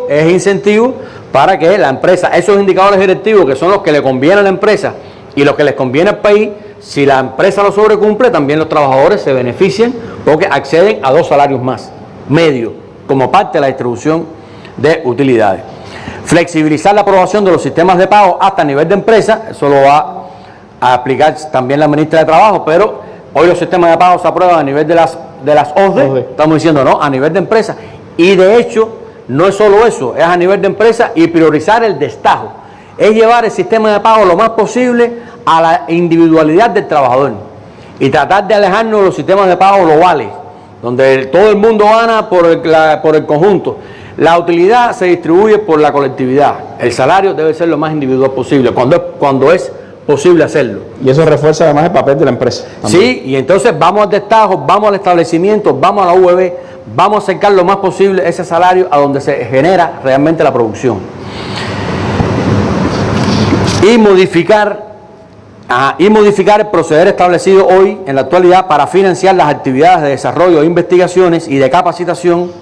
es incentivo para que la empresa, esos indicadores directivos que son los que le convienen a la empresa y los que les conviene al país, si la empresa lo sobrecumple, también los trabajadores se benefician porque acceden a 2 salarios más, medios, como parte de la distribución de utilidades. Flexibilizar la aprobación de los sistemas de pago hasta nivel de empresa, eso lo va a aplicar también la ministra de Trabajo, pero hoy los sistemas de pago se aprueban a nivel de las OSDE, estamos diciendo no, a nivel de empresa, y de hecho no es solo eso, es a nivel de empresa y priorizar el destajo, es llevar el sistema de pago lo más posible a la individualidad del trabajador y tratar de alejarnos de los sistemas de pago globales, donde todo el mundo gana por el conjunto. La utilidad se distribuye por la colectividad, el salario debe ser lo más individual posible, cuando es posible hacerlo. Y eso refuerza además el papel de la empresa. También. Sí, y entonces vamos al destajo, vamos al establecimiento, vamos a la UEB, vamos a acercar lo más posible ese salario a donde se genera realmente la producción. Y modificar el proceder establecido hoy en la actualidad para financiar las actividades de desarrollo de investigaciones y de capacitación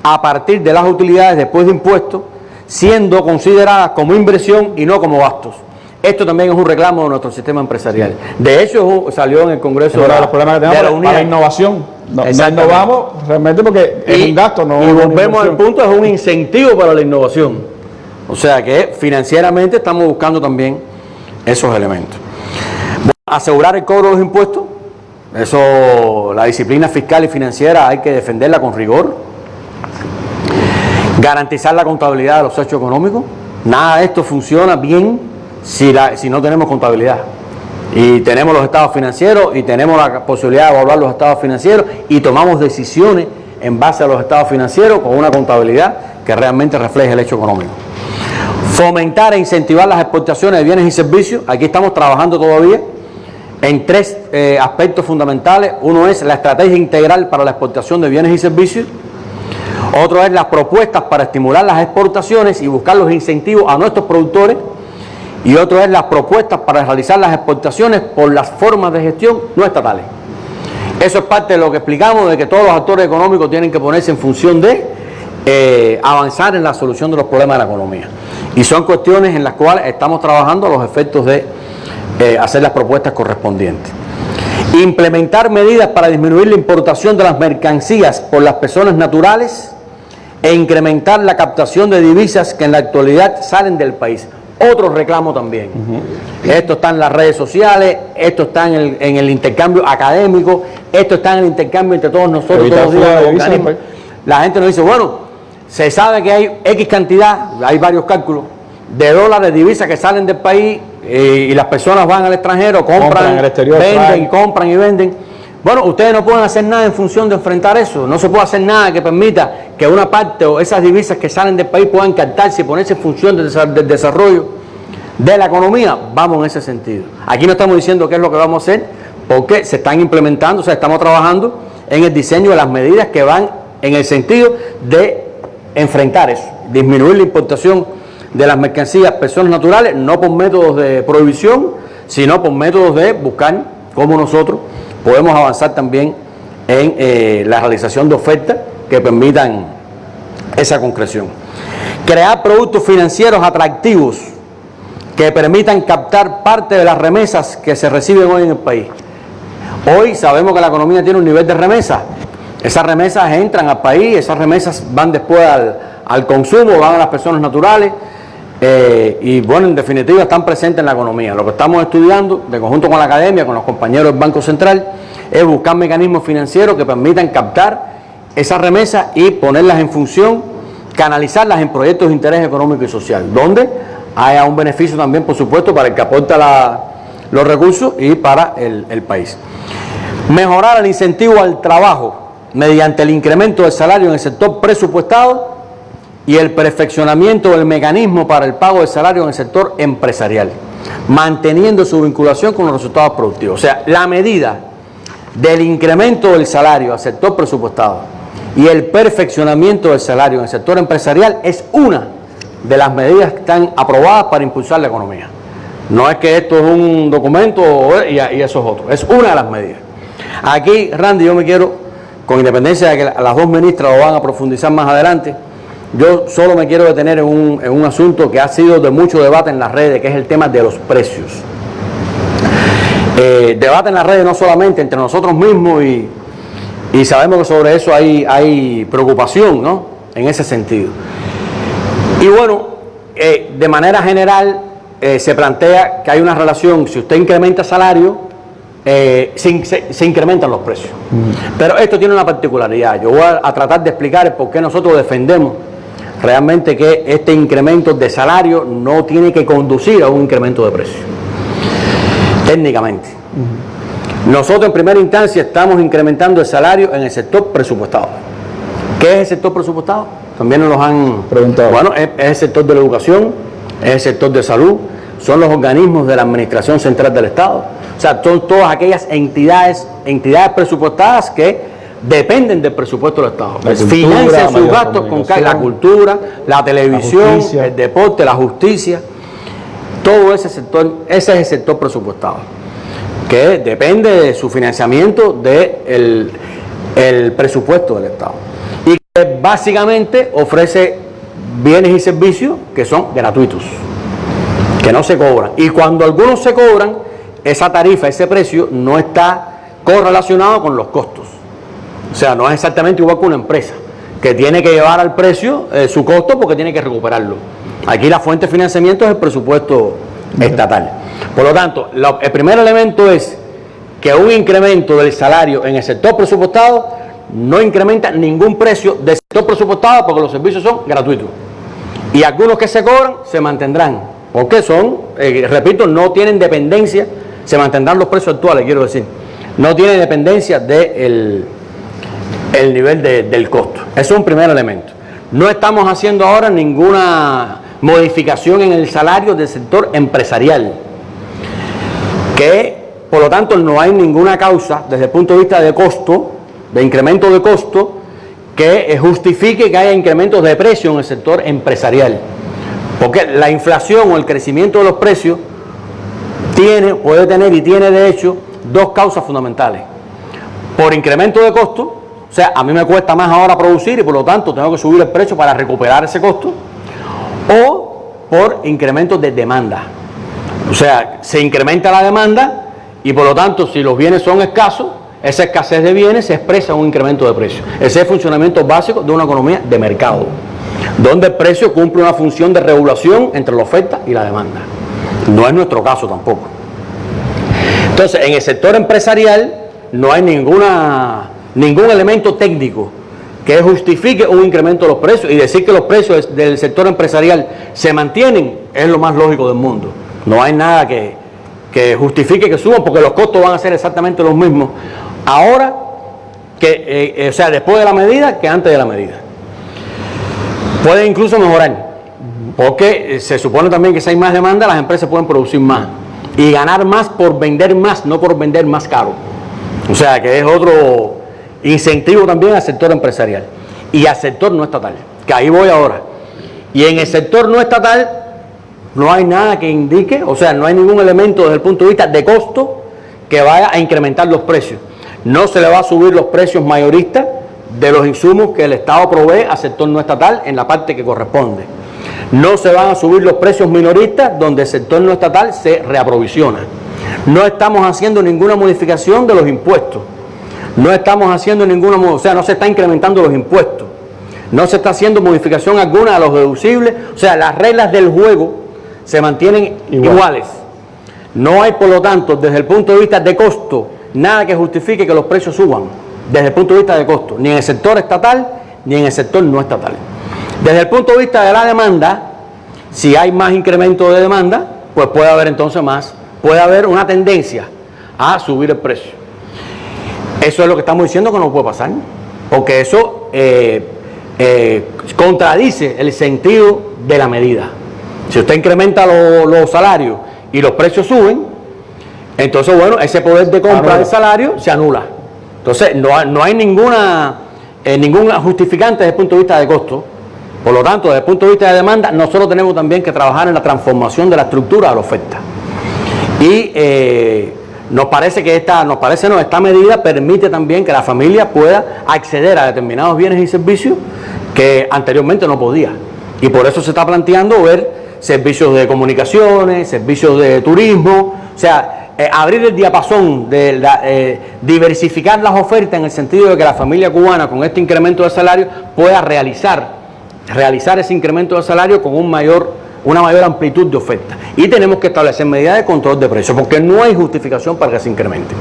a partir de las utilidades después de impuestos, siendo consideradas como inversión y no como gastos. Esto también es un reclamo de nuestro sistema empresarial. De hecho, salió en el Congreso de los problemas que tenemos para la innovación. No innovamos realmente porque es un gasto, no. Y volvemos al punto, es un incentivo para la innovación. O sea que financieramente estamos buscando también esos elementos. Bueno, asegurar el cobro de los impuestos, eso, la disciplina fiscal y financiera hay que defenderla con rigor. Garantizar la contabilidad de los hechos económicos. Nada de esto funciona bien si no tenemos contabilidad. Y tenemos los estados financieros y tenemos la posibilidad de evaluar los estados financieros y tomamos decisiones en base a los estados financieros con una contabilidad que realmente refleje el hecho económico. Fomentar e incentivar las exportaciones de bienes y servicios. Aquí estamos trabajando todavía en 3 aspectos fundamentales. Uno es la estrategia integral para la exportación de bienes y servicios. Otro es las propuestas para estimular las exportaciones y buscar los incentivos a nuestros productores. Y otro es las propuestas para realizar las exportaciones por las formas de gestión no estatales. Eso es parte de lo que explicamos, de que todos los actores económicos tienen que ponerse en función de avanzar en la solución de los problemas de la economía. Y son cuestiones en las cuales estamos trabajando a los efectos de hacer las propuestas correspondientes. Implementar medidas para disminuir la importación de las mercancías por las personas naturales e incrementar la captación de divisas que en la actualidad salen del país. Otro reclamo también. Esto está en las redes sociales, esto está en el intercambio académico, esto está en el intercambio entre todos nosotros, todos los días. La gente nos dice, bueno, se sabe que hay X cantidad, hay varios cálculos, de dólares, divisas que salen del país y las personas van al extranjero, compran en el exterior, venden y compran y venden. Bueno, ustedes no pueden hacer nada en función de enfrentar eso. No se puede hacer nada que permita que una parte o esas divisas que salen del país puedan captarse y ponerse en función del desarrollo de la economía. Vamos en ese sentido. Aquí no estamos diciendo qué es lo que vamos a hacer, porque se están implementando, o sea, estamos trabajando en el diseño de las medidas que van en el sentido de enfrentar eso, disminuir la importación de las mercancías, personas naturales, no por métodos de prohibición, sino por métodos de buscar cómo nosotros podemos avanzar también en la realización de ofertas que permitan esa concreción. Crear productos financieros atractivos que permitan captar parte de las remesas que se reciben hoy en el país. Hoy sabemos que la economía tiene un nivel de remesas. Esas remesas entran al país, esas remesas van después al consumo, van a las personas naturales y bueno, en definitiva están presentes en la economía. Lo que estamos estudiando, de conjunto con la academia, con los compañeros del Banco Central, es buscar mecanismos financieros que permitan captar esas remesas y ponerlas en función, canalizarlas en proyectos de interés económico y social, donde haya un beneficio también, por supuesto, para el que aporta los recursos y para el país. Mejorar el incentivo al trabajo mediante el incremento del salario en el sector presupuestado y el perfeccionamiento del mecanismo para el pago del salario en el sector empresarial, manteniendo su vinculación con los resultados productivos. O sea, la medida del incremento del salario al sector presupuestado y el perfeccionamiento del salario en el sector empresarial es una de las medidas que están aprobadas para impulsar la economía. No es que esto es un documento y eso es otro, es una de las medidas. Aquí, Randy, yo me quiero, con independencia de que las dos ministras lo van a profundizar más adelante, yo solo me quiero detener en un asunto que ha sido de mucho debate en las redes, que es el tema de los precios. Debate en las redes no solamente entre nosotros mismos y sabemos que sobre eso hay preocupación, ¿no?, en ese sentido. Y bueno, de manera general se plantea que hay una relación, si usted incrementa salario, se incrementan los precios. Pero esto tiene una particularidad. Yo voy a tratar de explicar el por qué nosotros defendemos realmente que este incremento de salario no tiene que conducir a un incremento de precios. Técnicamente. Nosotros en primera instancia estamos incrementando el salario en el sector presupuestado. ¿Qué es el sector presupuestado? También nos lo han preguntado. Bueno, es el sector de la educación, es el sector de salud, son los organismos de la Administración Central del Estado. O sea, son todas aquellas entidades presupuestadas que dependen del presupuesto del Estado. Financian sus gastos con la cultura, la televisión, el deporte, la justicia. Todo ese sector, ese es el sector presupuestado, que depende de su financiamiento del presupuesto del Estado. Y que básicamente ofrece bienes y servicios que son gratuitos, que no se cobran. Y cuando algunos se cobran, esa tarifa, ese precio, no está correlacionado con los costos. O sea, no es exactamente igual que una empresa, que tiene que llevar al precio su costo porque tiene que recuperarlo. Aquí la fuente de financiamiento es el presupuesto estatal. Por lo tanto, el primer elemento es que un incremento del salario en el sector presupuestado no incrementa ningún precio del sector presupuestado porque los servicios son gratuitos. Y algunos que se cobran se mantendrán, porque son, repito, no tienen dependencia, se mantendrán los precios actuales, quiero decir, no tienen dependencia del nivel del costo. Eso es un primer elemento. No estamos haciendo ahora ninguna modificación en el salario del sector empresarial, que por lo tanto no hay ninguna causa desde el punto de vista de costo, de incremento de costo, que justifique que haya incrementos de precio en el sector empresarial, porque la inflación o el crecimiento de los precios puede tener y tiene de hecho dos causas fundamentales: por incremento de costo, o sea, a mí me cuesta más ahora producir y por lo tanto tengo que subir el precio para recuperar ese costo, o por incremento de demanda, o sea, se incrementa la demanda y por lo tanto si los bienes son escasos, esa escasez de bienes se expresa en un incremento de precios. Ese es el funcionamiento básico de una economía de mercado, donde el precio cumple una función de regulación entre la oferta y la demanda. No es nuestro caso tampoco. Entonces, en el sector empresarial no hay ningún elemento técnico que justifique un incremento de los precios, y decir que los precios del sector empresarial se mantienen es lo más lógico del mundo. No hay nada que justifique que suban porque los costos van a ser exactamente los mismos ahora que, o sea, después de la medida que antes de la medida. Puede incluso mejorar, porque se supone también que si hay más demanda, las empresas pueden producir más y ganar más por vender más, no por vender más caro. O sea, que es otro incentivo también al sector empresarial y al sector no estatal, que ahí voy ahora. Y en el sector no estatal no hay nada que indique, o sea, no hay ningún elemento desde el punto de vista de costo que vaya a incrementar los precios. No se le va a subir los precios mayoristas de los insumos que el Estado provee al sector no estatal en la parte que corresponde. No se van a subir los precios minoristas donde el sector no estatal se reaprovisiona. No estamos haciendo ninguna modificación de los impuestos. No estamos haciendo ninguna, o sea, no se está incrementando los impuestos. No se está haciendo modificación alguna a los deducibles. O sea, las reglas del juego se mantienen iguales. No hay, por lo tanto, desde el punto de vista de costo, nada que justifique que los precios suban, desde el punto de vista de costo, ni en el sector estatal, ni en el sector no estatal. Desde el punto de vista de la demanda, si hay más incremento de demanda, pues puede haber entonces más, puede haber una tendencia a subir el precio. Eso es lo que estamos diciendo que no puede pasar, porque eso contradice el sentido de la medida. Si usted incrementa los salarios y los precios suben, entonces, bueno, ese poder de compra del salario se anula. Entonces, no hay ninguna justificante desde el punto de vista de costo. Por lo tanto, desde el punto de vista de demanda, nosotros tenemos también que trabajar en la transformación de la estructura de la oferta. Y nos parece que esta medida permite también que la familia pueda acceder a determinados bienes y servicios que anteriormente no podía. Y por eso se está planteando ver servicios de comunicaciones, servicios de turismo, o sea, abrir el diapasón, diversificar las ofertas en el sentido de que la familia cubana con este incremento de salario pueda realizar ese incremento de salario con una mayor amplitud de oferta. Y tenemos que establecer medidas de control de precios, porque no hay justificación para que se incremente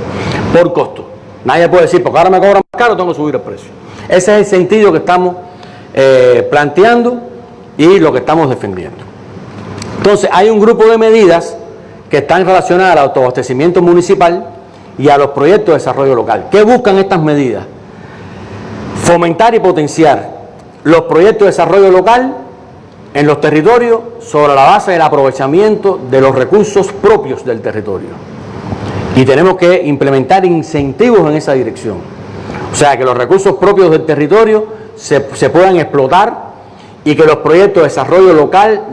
por costo. Nadie puede decir, porque ahora me cobran más caro, tengo que subir el precio. Ese es el sentido que estamos planteando y lo que estamos defendiendo. Entonces, hay un grupo de medidas que están relacionadas al autoabastecimiento municipal y a los proyectos de desarrollo local. ¿Qué buscan estas medidas? Fomentar y potenciar los proyectos de desarrollo local en los territorios sobre la base del aprovechamiento de los recursos propios del territorio. Y tenemos que implementar incentivos en esa dirección. O sea, que los recursos propios del territorio se puedan explotar y que los proyectos de desarrollo local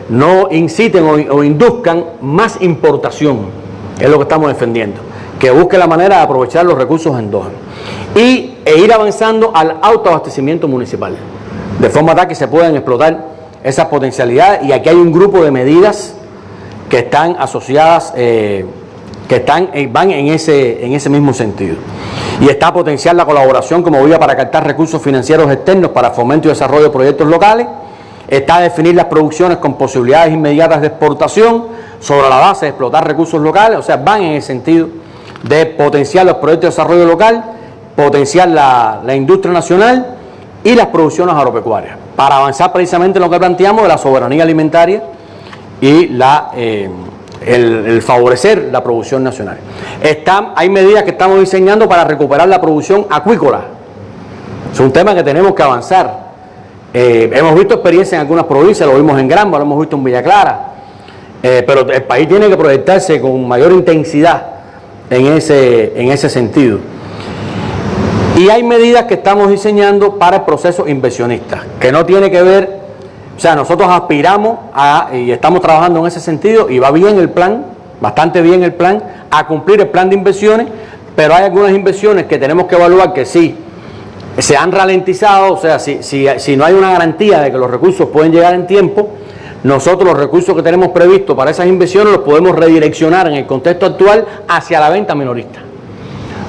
no inciten o induzcan más importación. Es lo que estamos defendiendo. Que busque la manera de aprovechar los recursos endógenos. E ir avanzando al autoabastecimiento municipal. De forma tal que se puedan explotar esas potencialidades. Y aquí hay un grupo de medidas que están asociadas, van en ese mismo sentido. Y está a potenciar la colaboración como vía para captar recursos financieros externos para fomento y desarrollo de proyectos locales. Está a definir las producciones con posibilidades inmediatas de exportación sobre la base de explotar recursos locales. O sea, van en el sentido de potenciar los proyectos de desarrollo local, potenciar la industria nacional y las producciones agropecuarias, para avanzar precisamente en lo que planteamos de la soberanía alimentaria y el favorecer la producción nacional. Hay medidas que estamos diseñando para recuperar la producción acuícola. Es un tema que tenemos que avanzar. Hemos visto experiencias en algunas provincias, lo vimos en Granma, lo hemos visto en Villa Clara, pero el país tiene que proyectarse con mayor intensidad en ese sentido. Y hay medidas que estamos diseñando para el proceso inversionista, que no tiene que ver, o sea, nosotros aspiramos y estamos trabajando en ese sentido, y va bien el plan, bastante bien el plan, a cumplir el plan de inversiones, pero hay algunas inversiones que tenemos que evaluar que sí, se han ralentizado, o sea, si no hay una garantía de que los recursos pueden llegar en tiempo, nosotros los recursos que tenemos previstos para esas inversiones los podemos redireccionar en el contexto actual hacia la venta minorista.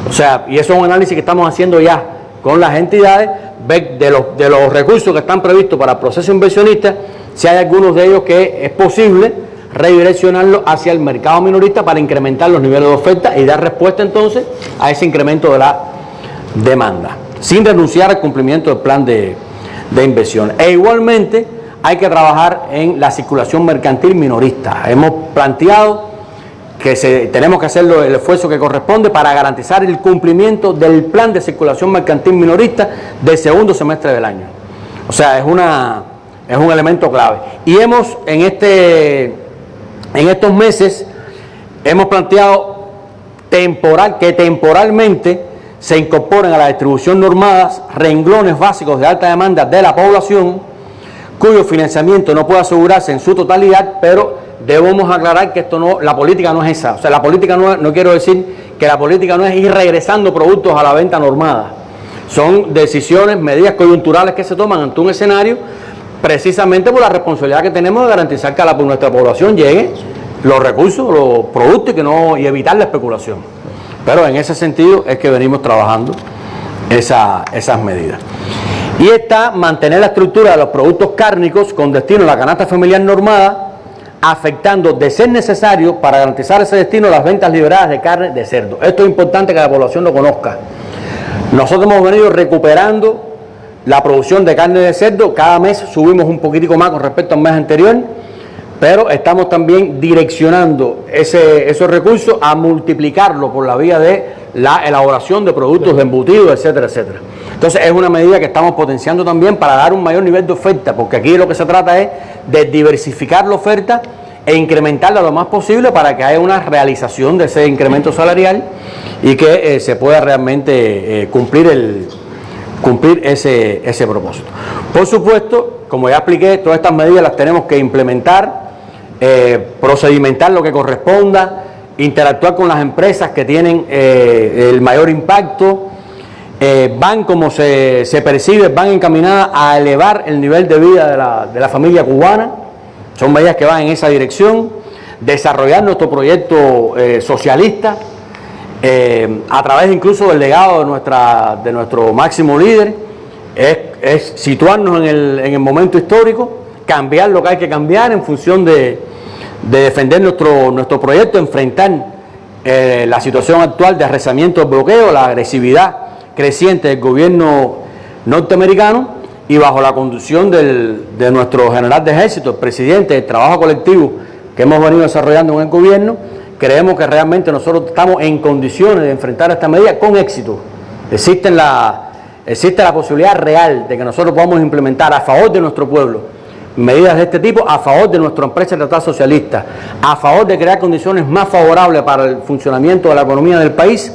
O sea, y eso es un análisis que estamos haciendo ya con las entidades, ver de los recursos que están previstos para el proceso inversionista, si hay algunos de ellos que es posible redireccionarlos hacia el mercado minorista para incrementar los niveles de oferta y dar respuesta entonces a ese incremento de la demanda, sin renunciar al cumplimiento del plan de inversión. E igualmente hay que trabajar en la circulación mercantil minorista. Hemos planteado tenemos que hacer el esfuerzo que corresponde para garantizar el cumplimiento del plan de circulación mercantil minorista del segundo semestre del año. O sea, es un elemento clave. Y hemos, en estos meses, hemos planteado que temporalmente se incorporen a la distribución normada renglones básicos de alta demanda de la población, cuyo financiamiento no puede asegurarse en su totalidad, pero debemos aclarar que la política no es esa. O sea, la política no quiero decir que la política no es ir regresando productos a la venta normada. Son decisiones, medidas coyunturales que se toman ante un escenario, precisamente por la responsabilidad que tenemos de garantizar que a nuestra población llegue los recursos, los productos y evitar la especulación. Pero en ese sentido es que venimos trabajando esas medidas. Y está mantener la estructura de los productos cárnicos con destino a la canasta familiar normada, afectando, de ser necesario, para garantizar ese destino, las ventas liberadas de carne de cerdo. Esto es importante que la población lo conozca. Nosotros hemos venido recuperando la producción de carne de cerdo, cada mes subimos un poquitico más con respecto al mes anterior, pero estamos también direccionando esos recursos a multiplicarlo por la vía de la elaboración de productos de embutidos, etcétera, etcétera. Entonces es una medida que estamos potenciando también para dar un mayor nivel de oferta, porque aquí lo que se trata es de diversificar la oferta e incrementarla lo más posible para que haya una realización de ese incremento salarial y que se pueda realmente cumplir ese propósito. Por supuesto, como ya expliqué, todas estas medidas las tenemos que implementar, procedimentar lo que corresponda, interactuar con las empresas que tienen el mayor impacto, van, como se percibe, van encaminadas a elevar el nivel de vida de la familia cubana. Son medidas que van en esa dirección, desarrollar nuestro proyecto socialista a través incluso del legado de nuestro máximo líder, es situarnos en el momento histórico, cambiar lo que hay que cambiar en función de defender nuestro proyecto, enfrentar la situación actual de arreciamiento del bloqueo, la agresividad creciente del gobierno norteamericano, y bajo la conducción de nuestro general de ejército, el presidente, del trabajo colectivo que hemos venido desarrollando en el gobierno, creemos que realmente nosotros estamos en condiciones de enfrentar esta medida con éxito. Existe la posibilidad real de que nosotros podamos implementar a favor de nuestro pueblo medidas de este tipo, a favor de nuestra empresa estatal socialista, a favor de crear condiciones más favorables para el funcionamiento de la economía del país,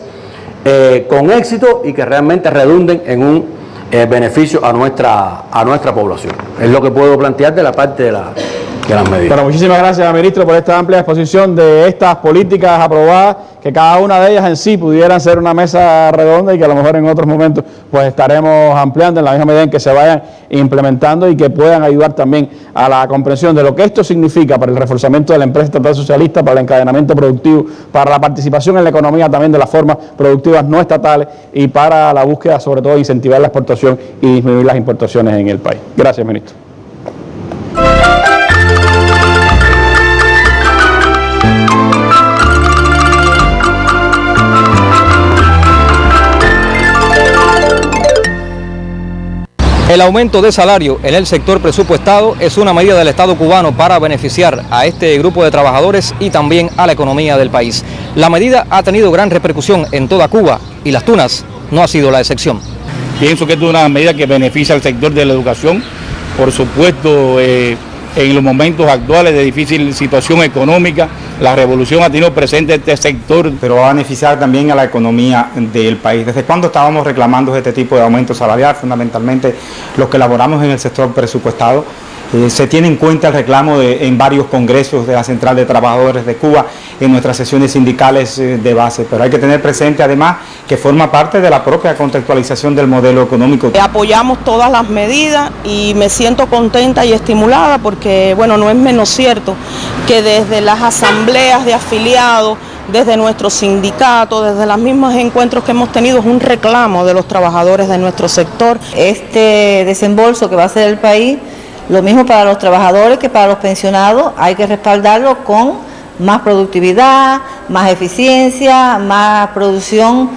con éxito, y que realmente redunden en un beneficio a nuestra población. Es lo que puedo plantear de la parte de las medidas. Bueno, muchísimas gracias, ministro, por esta amplia exposición de estas políticas aprobadas, que cada una de ellas en sí pudieran ser una mesa redonda y que a lo mejor en otros momentos pues estaremos ampliando en la misma medida en que se vayan implementando y que puedan ayudar también a la comprensión de lo que esto significa para el reforzamiento de la empresa estatal socialista, para el encadenamiento productivo, para la participación en la economía también de las formas productivas no estatales y para la búsqueda, sobre todo, de incentivar la exportación y disminuir las importaciones en el país. Gracias, ministro. El aumento de salario en el sector presupuestado es una medida del Estado cubano para beneficiar a este grupo de trabajadores y también a la economía del país. La medida ha tenido gran repercusión en toda Cuba y Las Tunas no ha sido la excepción. Pienso que es una medida que beneficia al sector de la educación, por supuesto, en los momentos actuales de difícil situación económica. La revolución ha tenido presente este sector. Pero va a beneficiar también a la economía del país. ¿Desde cuándo estábamos reclamando este tipo de aumento salarial? Fundamentalmente los que elaboramos en el sector presupuestado. Se tiene en cuenta el reclamo en varios congresos de la Central de Trabajadores de Cuba, en nuestras sesiones sindicales de base, pero hay que tener presente además que forma parte de la propia contextualización del modelo económico. Apoyamos todas las medidas y me siento contenta y estimulada porque, bueno, no es menos cierto que desde las asambleas de afiliados, desde nuestros sindicatos, desde los mismos encuentros que hemos tenido, es un reclamo de los trabajadores de nuestro sector. Este desembolso que va a hacer el país, lo mismo para los trabajadores que para los pensionados, hay que respaldarlo con más productividad, más eficiencia, más producción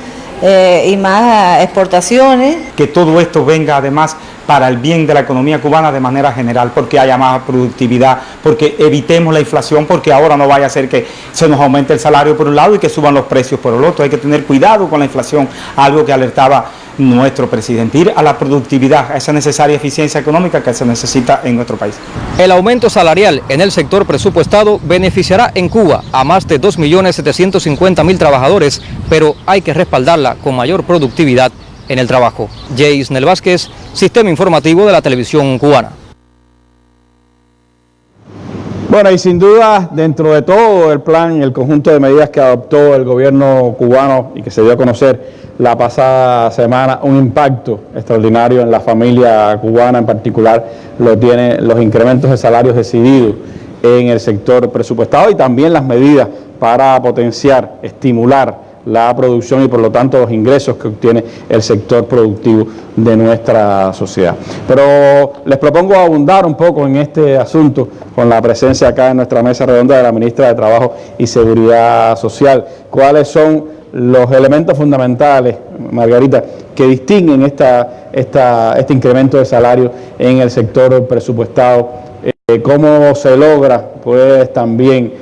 y más exportaciones. Que todo esto venga además para el bien de la economía cubana de manera general, porque haya más productividad, porque evitemos la inflación, porque ahora no vaya a ser que se nos aumente el salario por un lado y que suban los precios por el otro. Hay que tener cuidado con la inflación, algo que alertaba nuestro presidente, ir a la productividad, a esa necesaria eficiencia económica que se necesita en nuestro país. El aumento salarial en el sector presupuestado beneficiará en Cuba a más de 2.750.000 trabajadores, pero hay que respaldarla con mayor productividad en el trabajo. Jaisnel Vázquez, Sistema Informativo de la Televisión Cubana. Bueno, y sin duda, dentro de todo el plan, el conjunto de medidas que adoptó el gobierno cubano y que se dio a conocer la pasada semana, un impacto extraordinario en la familia cubana, en particular lo tiene los incrementos de salarios decididos en el sector presupuestado y también las medidas para potenciar, estimular la producción y por lo tanto los ingresos que obtiene el sector productivo de nuestra sociedad. Pero les propongo abundar un poco en este asunto con la presencia acá en nuestra mesa redonda de la ministra de Trabajo y Seguridad Social. ¿Cuáles son los elementos fundamentales, Margarita, que distinguen este incremento de salario en el sector presupuestado? ¿Cómo se logra pues también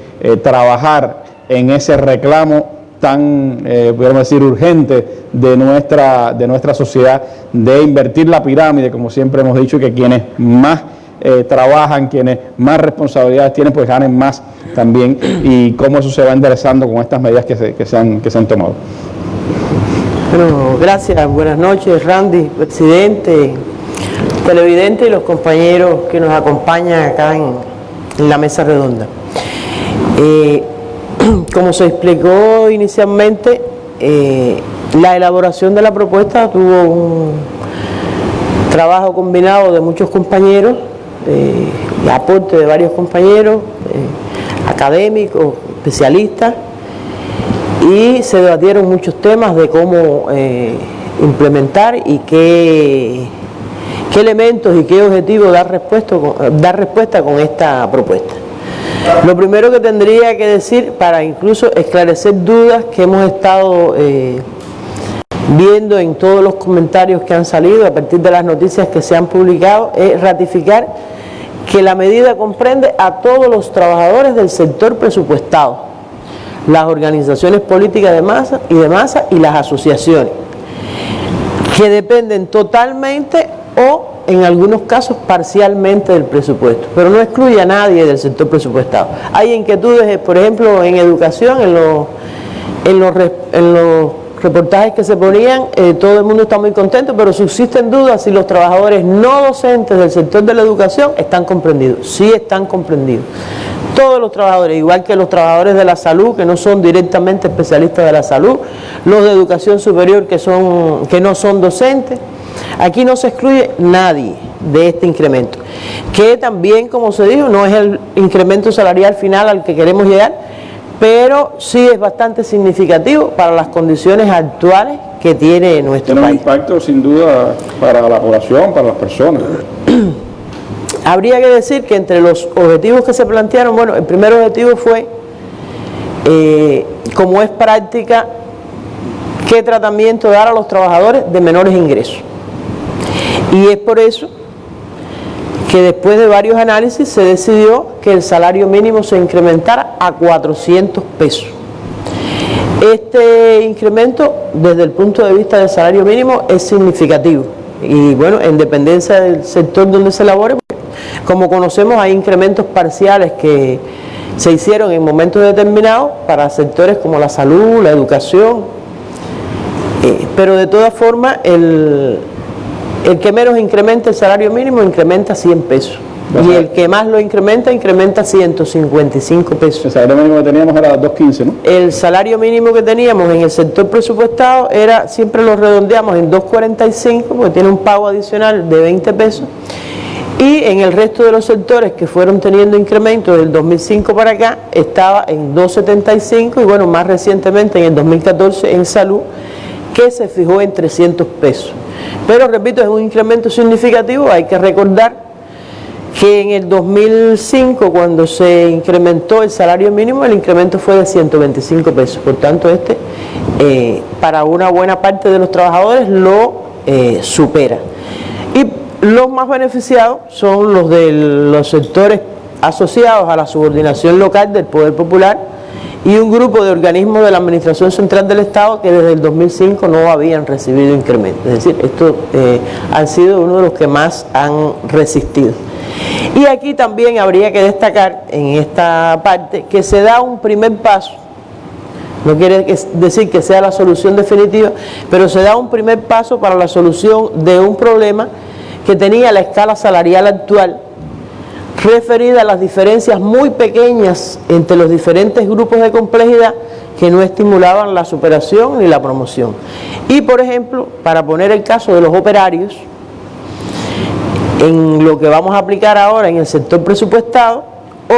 trabajar en ese reclamo tan, podemos decir, urgente de nuestra sociedad, de invertir la pirámide, como siempre hemos dicho, que quienes más trabajan, quienes más responsabilidades tienen, pues ganen más también, y cómo eso se va enderezando con estas medidas que se han tomado? Bueno, gracias, buenas noches, Randy, presidente, televidente y los compañeros que nos acompañan acá en la mesa redonda. Como se explicó inicialmente, la elaboración de la propuesta tuvo un trabajo combinado de muchos compañeros, de aporte de varios compañeros, académicos, especialistas, y se debatieron muchos temas de cómo implementar y qué elementos y qué objetivos dar respuesta con esta propuesta. Lo primero que tendría que decir, para incluso esclarecer dudas que hemos estado viendo en todos los comentarios que han salido a partir de las noticias que se han publicado, es ratificar que la medida comprende a todos los trabajadores del sector presupuestado, las organizaciones políticas de masa y las asociaciones, que dependen totalmente o en algunos casos parcialmente del presupuesto, pero no excluye a nadie del sector presupuestado. Hay inquietudes, por ejemplo, en educación, en los reportajes que se ponían, todo el mundo está muy contento, pero subsisten dudas si los trabajadores no docentes del sector de la educación están comprendidos. Sí están comprendidos. Todos los trabajadores, igual que los trabajadores de la salud, que no son directamente especialistas de la salud, los de educación superior que no son docentes. Aquí no se excluye nadie de este incremento, que también, como se dijo, no es el incremento salarial final al que queremos llegar, pero sí es bastante significativo para las condiciones actuales que tiene nuestro país. Tiene un impacto sin duda para la población, para las personas. Habría que decir que entre los objetivos que se plantearon, bueno, el primer objetivo fue, como es práctica, qué tratamiento dar a los trabajadores de menores ingresos. Y es por eso que después de varios análisis se decidió que el salario mínimo se incrementara a 400 pesos. Este incremento, desde el punto de vista del salario mínimo, es significativo. Y bueno, en dependencia del sector donde se elabore, como conocemos, hay incrementos parciales que se hicieron en momentos determinados para sectores como la salud, la educación, pero de todas formas el que menos incrementa el salario mínimo incrementa 100 pesos. Y el que más lo incrementa 155 pesos. El salario mínimo que teníamos era 2.15, ¿no? El salario mínimo que teníamos en el sector presupuestado era, siempre lo redondeamos en 2.45, porque tiene un pago adicional de 20 pesos. Y en el resto de los sectores que fueron teniendo incrementos del 2005 para acá, estaba en 2.75 y bueno, más recientemente en el 2014 en salud, que se fijó en 300 pesos. Pero repito, es un incremento significativo. Hay que recordar que en el 2005, cuando se incrementó el salario mínimo, el incremento fue de 125 pesos. Por tanto, para una buena parte de los trabajadores lo supera. Y Los más beneficiados son los de los sectores asociados a la subordinación local del Poder Popular y un grupo de organismos de la Administración Central del Estado que desde el 2005 no habían recibido incremento. Es decir, estos han sido uno de los que más han resistido. Y aquí también habría que destacar en esta parte que se da un primer paso. No quiere decir que sea la solución definitiva, pero se da un primer paso para la solución de un problema que tenía la escala salarial actual, referida a las diferencias muy pequeñas entre los diferentes grupos de complejidad que no estimulaban la superación ni la promoción. Y por ejemplo, para poner el caso de los operarios, en lo que vamos a aplicar ahora en el sector presupuestado,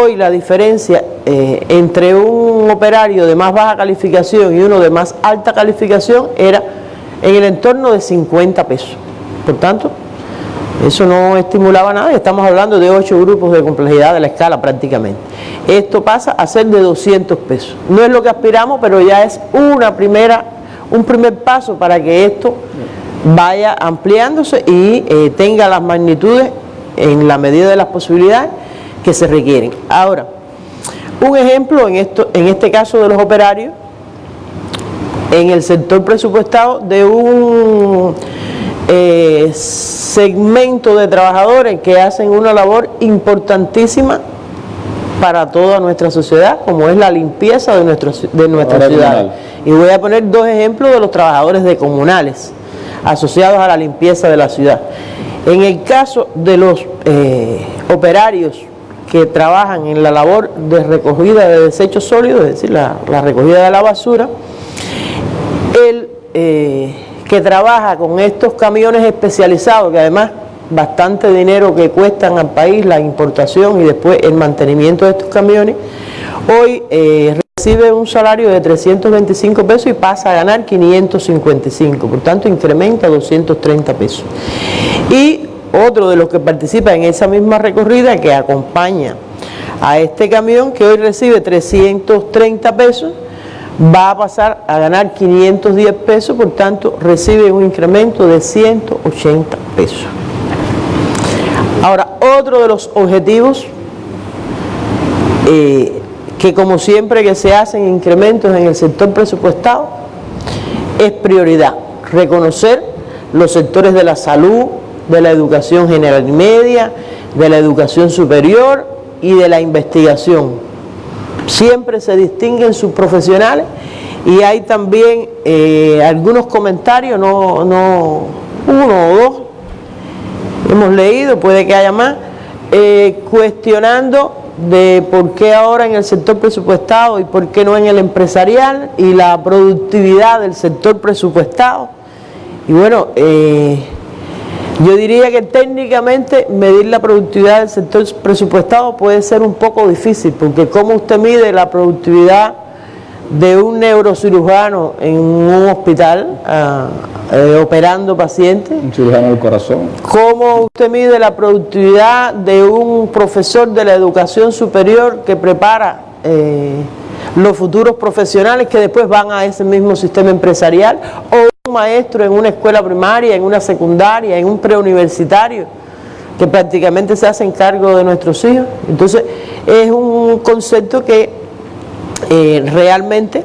hoy la diferencia entre un operario de más baja calificación y uno de más alta calificación era en el entorno de 50 pesos. Por tanto, eso no estimulaba nada y estamos hablando de 8 grupos de complejidad de la escala prácticamente. Esto pasa a ser de 200 pesos. No es lo que aspiramos, pero ya es un primer paso para que esto vaya ampliándose y tenga las magnitudes en la medida de las posibilidades que se requieren. Ahora, un ejemplo en este caso de los operarios, en el sector presupuestado de un segmento de trabajadores que hacen una labor importantísima para toda nuestra sociedad, como es la limpieza de nuestra ciudad. Y voy a poner 2 ejemplos de los trabajadores de comunales asociados a la limpieza de la ciudad. En el caso de los operarios que trabajan en la labor de recogida de desechos sólidos, es decir, la recogida de la basura, el que trabaja con estos camiones especializados, que además bastante dinero que cuestan al país la importación y después el mantenimiento de estos camiones, hoy recibe un salario de 325 pesos y pasa a ganar 555, por tanto incrementa 230 pesos. Y otro de los que participa en esa misma recorrida, que acompaña a este camión, que hoy recibe 330 pesos, va a pasar a ganar 510 pesos, por tanto recibe un incremento de 180 pesos. Ahora, otro de los objetivos que como siempre que se hacen incrementos en el sector presupuestado, es prioridad reconocer los sectores de la salud, de la educación general y media, de la educación superior y de la investigación. Siempre se distinguen sus profesionales y hay también algunos comentarios, uno o dos, hemos leído, puede que haya más, cuestionando de por qué ahora en el sector presupuestado y por qué no en el empresarial y la productividad del sector presupuestado. Y bueno, yo diría que técnicamente medir la productividad del sector presupuestado puede ser un poco difícil, porque ¿cómo usted mide la productividad de un neurocirujano en un hospital operando pacientes? Un cirujano del corazón. ¿Cómo usted mide la productividad de un profesor de la educación superior que prepara los futuros profesionales que después van a ese mismo sistema empresarial? ¿O un maestro en una escuela primaria, en una secundaria, en un preuniversitario, que prácticamente se hacen cargo de nuestros hijos? Entonces, es un concepto que realmente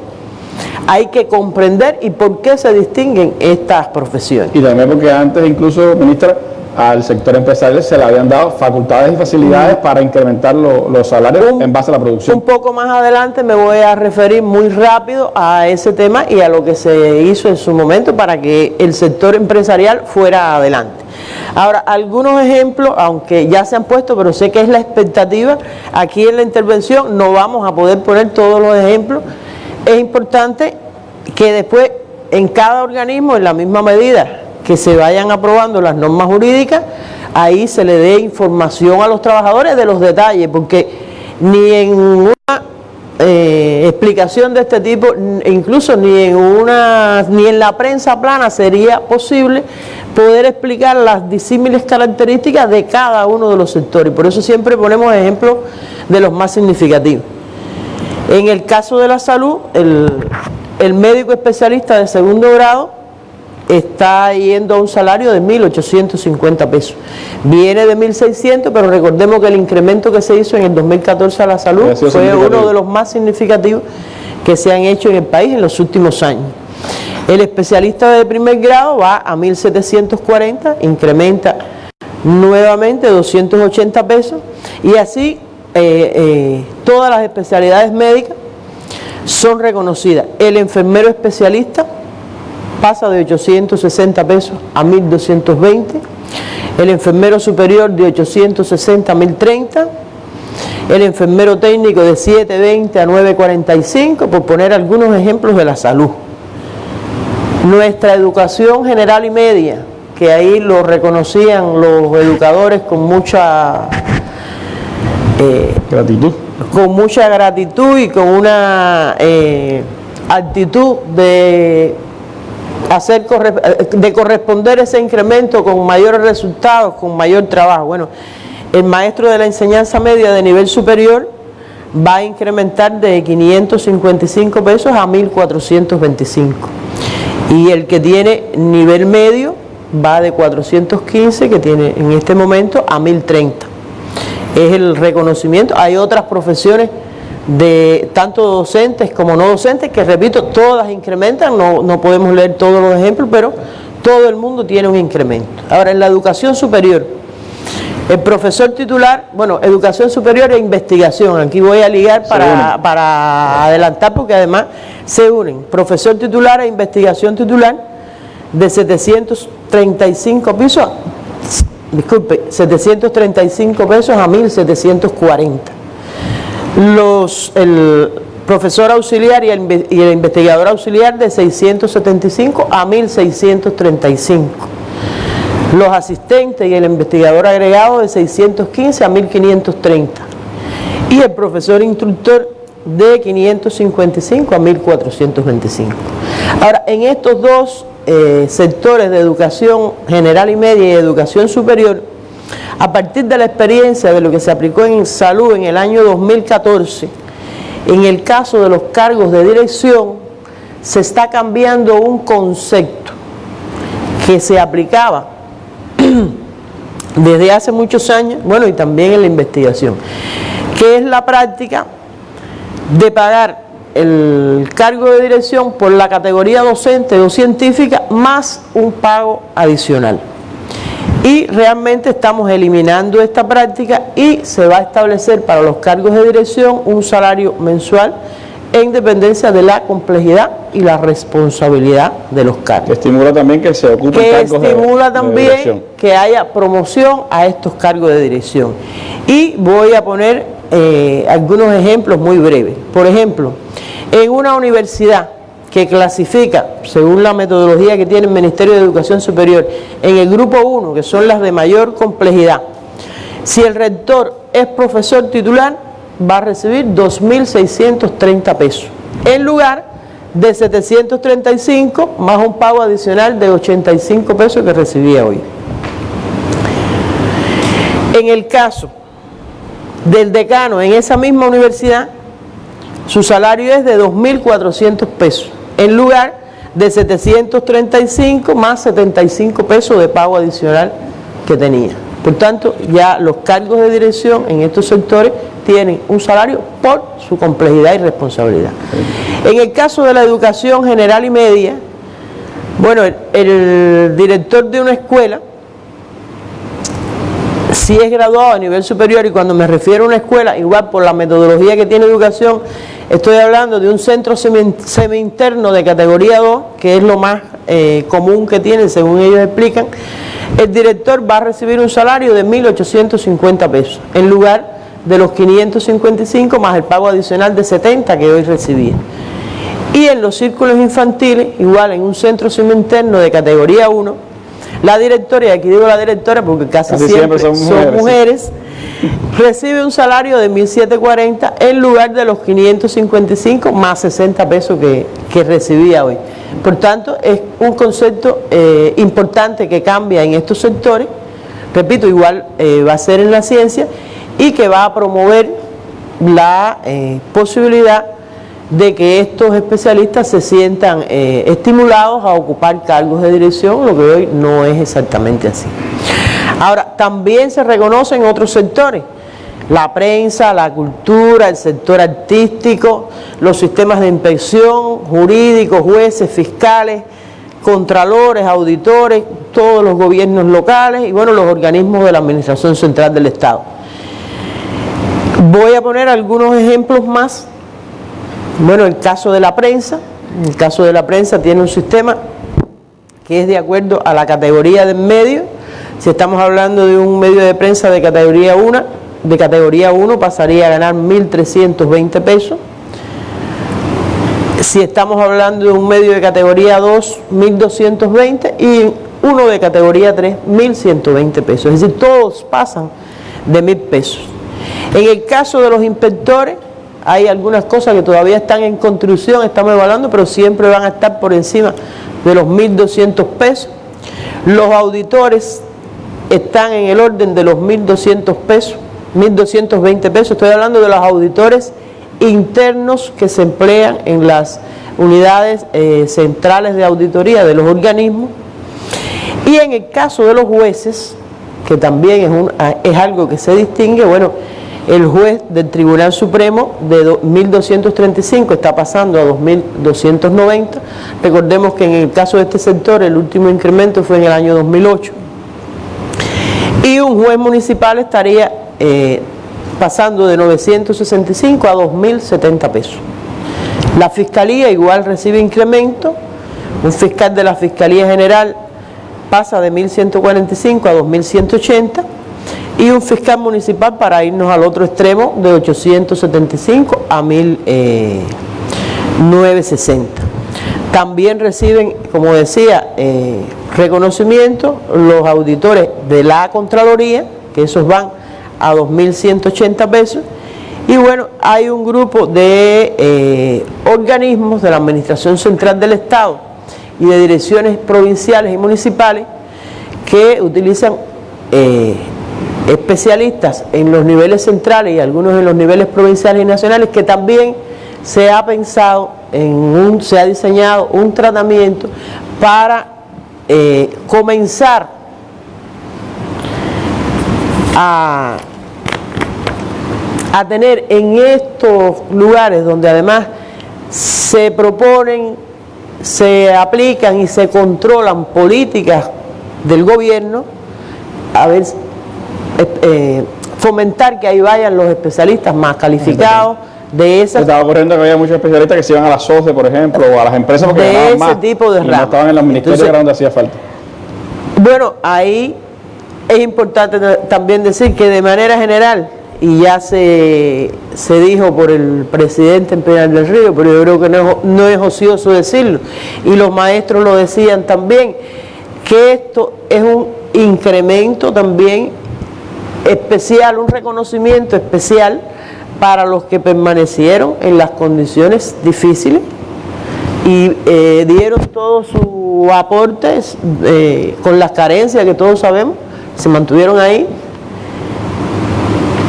hay que comprender y por qué se distinguen estas profesiones. Y también porque antes, incluso, ministra, al sector empresarial se le habían dado facultades y facilidades para incrementar los salarios en base a la producción. Un poco más adelante me voy a referir muy rápido a ese tema y a lo que se hizo en su momento para que el sector empresarial fuera adelante. Ahora, algunos ejemplos, aunque ya se han puesto, pero sé que es la expectativa, aquí en la intervención no vamos a poder poner todos los ejemplos. Es importante que después en cada organismo, en la misma medida que se vayan aprobando las normas jurídicas, ahí se le dé información a los trabajadores de los detalles, porque ni en una explicación de este tipo, incluso ni en la prensa plana sería posible poder explicar las disímiles características de cada uno de los sectores. Por eso siempre ponemos ejemplos de los más significativos. En el caso de la salud, el médico especialista de segundo grado está yendo a un salario de 1.850 pesos. Viene de 1.600, pero recordemos que el incremento que se hizo en el 2014 a la salud fue uno de los más significativos que se han hecho en el país en los últimos años. El especialista de primer grado va a 1.740, incrementa nuevamente 280 pesos, y así todas las especialidades médicas son reconocidas. El enfermero especialista pasa de 860 pesos a 1.220, el enfermero superior de 860 a 1.030, el enfermero técnico de 720 a 945, por poner algunos ejemplos de la salud. Nuestra educación general y media, que ahí lo reconocían los educadores con mucha gratitud y con una actitud de corresponder ese incremento con mayores resultados, con mayor trabajo. Bueno, el maestro de la enseñanza media de nivel superior va a incrementar de 555 pesos a 1.425. Y el que tiene nivel medio va de 415, que tiene en este momento, a 1.030. Es el reconocimiento. Hay otras profesiones de tanto docentes como no docentes que, repito, todas incrementan. No podemos leer todos los ejemplos, pero todo el mundo tiene un incremento. Ahora, en la educación superior, el profesor titular, bueno, educación superior e investigación, aquí voy a ligar para adelantar, porque además se unen. Profesor titular e investigación titular de 735 pesos, disculpe, 735 pesos a 1.740. El profesor auxiliar y el investigador auxiliar de 675 a 1.635. Los asistentes y el investigador agregado de 615 a 1.530. Y el profesor instructor de 555 a 1.425. Ahora, en estos dos sectores de educación general y media y educación superior, a partir de la experiencia de lo que se aplicó en salud en el año 2014, en el caso de los cargos de dirección, se está cambiando un concepto que se aplicaba desde hace muchos años, bueno, y también en la investigación, que es la práctica de pagar el cargo de dirección por la categoría docente o científica más un pago adicional. Y realmente estamos eliminando esta práctica y se va a establecer para los cargos de dirección un salario mensual en dependencia de la complejidad y la responsabilidad de los cargos. Que estimula también que se ocupen cargos de dirección. Que estimula también que haya promoción a estos cargos de dirección. Y voy a poner algunos ejemplos muy breves. Por ejemplo, en una universidad que clasifica, según la metodología que tiene el Ministerio de Educación Superior, en el grupo 1, que son las de mayor complejidad, si el rector es profesor titular, va a recibir 2.630 pesos, en lugar de 735 más un pago adicional de 85 pesos que recibía hoy. En el caso del decano en esa misma universidad, su salario es de 2.400 pesos, en lugar de 735 más 75 pesos de pago adicional que tenía. Por tanto, ya los cargos de dirección en estos sectores tienen un salario por su complejidad y responsabilidad. En el caso de la educación general y media, bueno, el director de una escuela, si es graduado a nivel superior, y cuando me refiero a una escuela, igual por la metodología que tiene educación, estoy hablando de un centro semi-interno de categoría 2, que es lo más común que tienen, según ellos explican. El director va a recibir un salario de 1.850 pesos, en lugar de los 555 más el pago adicional de 70 que hoy recibía. Y en los círculos infantiles, igual en un centro semi-interno de categoría 1, la directora, y aquí digo la directora porque casi siempre son mujeres, recibe un salario de 1.740 en lugar de los 555 más 60 pesos que recibía hoy. Por tanto, es un concepto importante que cambia en estos sectores, repito, igual va a ser en la ciencia, y que va a promover la posibilidad de que estos especialistas se sientan estimulados a ocupar cargos de dirección, lo que hoy no es exactamente así. Ahora, también se reconocen otros sectores: la prensa, la cultura, el sector artístico, los sistemas de inspección, jurídicos, jueces, fiscales, contralores, auditores, todos los gobiernos locales y bueno, los organismos de la Administración Central del Estado. Voy a poner algunos ejemplos más. Bueno, el caso de la prensa. El caso de la prensa tiene un sistema que es de acuerdo a la categoría del medio. Si estamos hablando de un medio de prensa de categoría 1, pasaría a ganar 1.320 pesos. Si estamos hablando de un medio de categoría 2, 1.220, y uno de categoría 3, 1.120 pesos. Es decir, todos pasan de 1.000 pesos. En el caso de los inspectores, hay algunas cosas que todavía están en construcción, estamos evaluando, pero siempre van a estar por encima de los 1.200 pesos. Los auditores están en el orden de los 1.200 pesos, 1.220 pesos. Estoy hablando de los auditores internos que se emplean en las unidades centrales de auditoría de los organismos. Y en el caso de los jueces, que también es algo que se distingue, bueno, el juez del Tribunal Supremo de 1.235 está pasando a 2.290. Recordemos que en el caso de este sector el último incremento fue en el año 2008. Y un juez municipal estaría pasando de 965 a 2.070 pesos. La Fiscalía igual recibe incremento. Un fiscal de la Fiscalía General pasa de 1.145 a 2.180. Y un fiscal municipal, para irnos al otro extremo, de 875 a 1.960. También reciben, como decía, reconocimiento los auditores de la Contraloría, que esos van a 2.180 pesos. Y bueno, hay un grupo de organismos de la Administración Central del Estado y de direcciones provinciales y municipales que utilizan especialistas en los niveles centrales y algunos en los niveles provinciales y nacionales, que también se ha pensado se ha diseñado un tratamiento para comenzar a tener en estos lugares donde además se proponen, se aplican y se controlan políticas del gobierno, a ver, fomentar que ahí vayan los especialistas más calificados de esas. Estaba ocurriendo que había muchos especialistas que se iban a las SOCE, por ejemplo, o a las empresas porque ganaban más, ese tipo de y no estaban en los ministerios, que era donde hacía falta. Bueno, ahí es importante también decir que de manera general, y ya se dijo por el presidente en Pinar del Río, pero yo creo que no es ocioso decirlo, y los maestros lo decían también, que esto es un incremento también especial, un reconocimiento especial para los que permanecieron en las condiciones difíciles y dieron todo su aporte con las carencias que todos sabemos, se mantuvieron ahí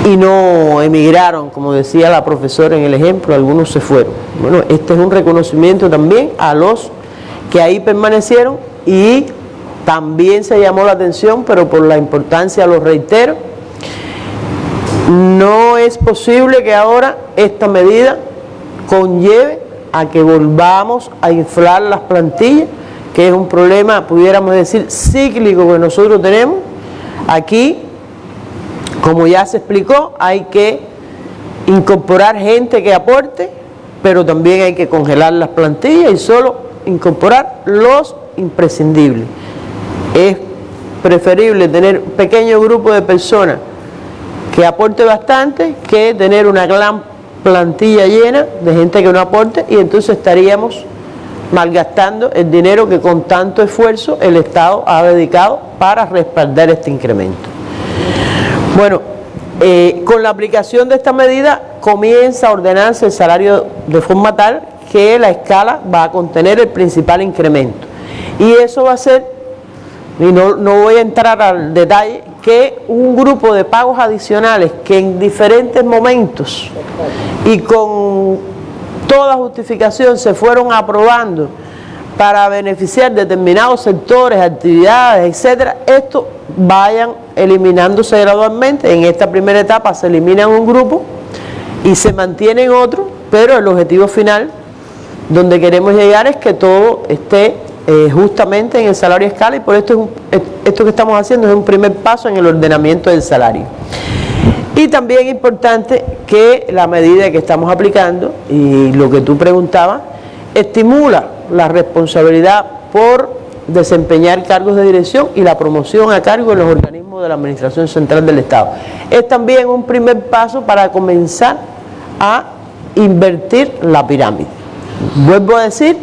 y no emigraron, como decía la profesora en el ejemplo, algunos se fueron. Bueno, este es un reconocimiento también a los que ahí permanecieron, y también se llamó la atención, pero por la importancia lo reitero, no es posible que ahora esta medida conlleve a que volvamos a inflar las plantillas, que es un problema, pudiéramos decir, cíclico que nosotros tenemos. Aquí, como ya se explicó, hay que incorporar gente que aporte, pero también hay que congelar las plantillas y solo incorporar los imprescindibles. Es preferible tener un pequeño grupo de personas que aporte bastante que tener una gran plantilla llena de gente que no aporte, y entonces estaríamos malgastando el dinero que con tanto esfuerzo el Estado ha dedicado para respaldar este incremento. Bueno, con la aplicación de esta medida comienza a ordenarse el salario de forma tal que la escala va a contener el principal incremento, y eso va a ser, y no voy a entrar al detalle, que un grupo de pagos adicionales que en diferentes momentos y con toda justificación se fueron aprobando para beneficiar determinados sectores, actividades, etcétera, esto vayan eliminándose gradualmente. En esta primera etapa se eliminan un grupo y se mantienen otros, pero el objetivo final donde queremos llegar es que todo esté justamente en el salario a escala, y por esto esto que estamos haciendo es un primer paso en el ordenamiento del salario. Y también es importante que la medida que estamos aplicando, y lo que tú preguntabas, estimula la responsabilidad por desempeñar cargos de dirección y la promoción a cargo de los organismos de la Administración Central del Estado. Es también un primer paso para comenzar a invertir la pirámide. Vuelvo a decir,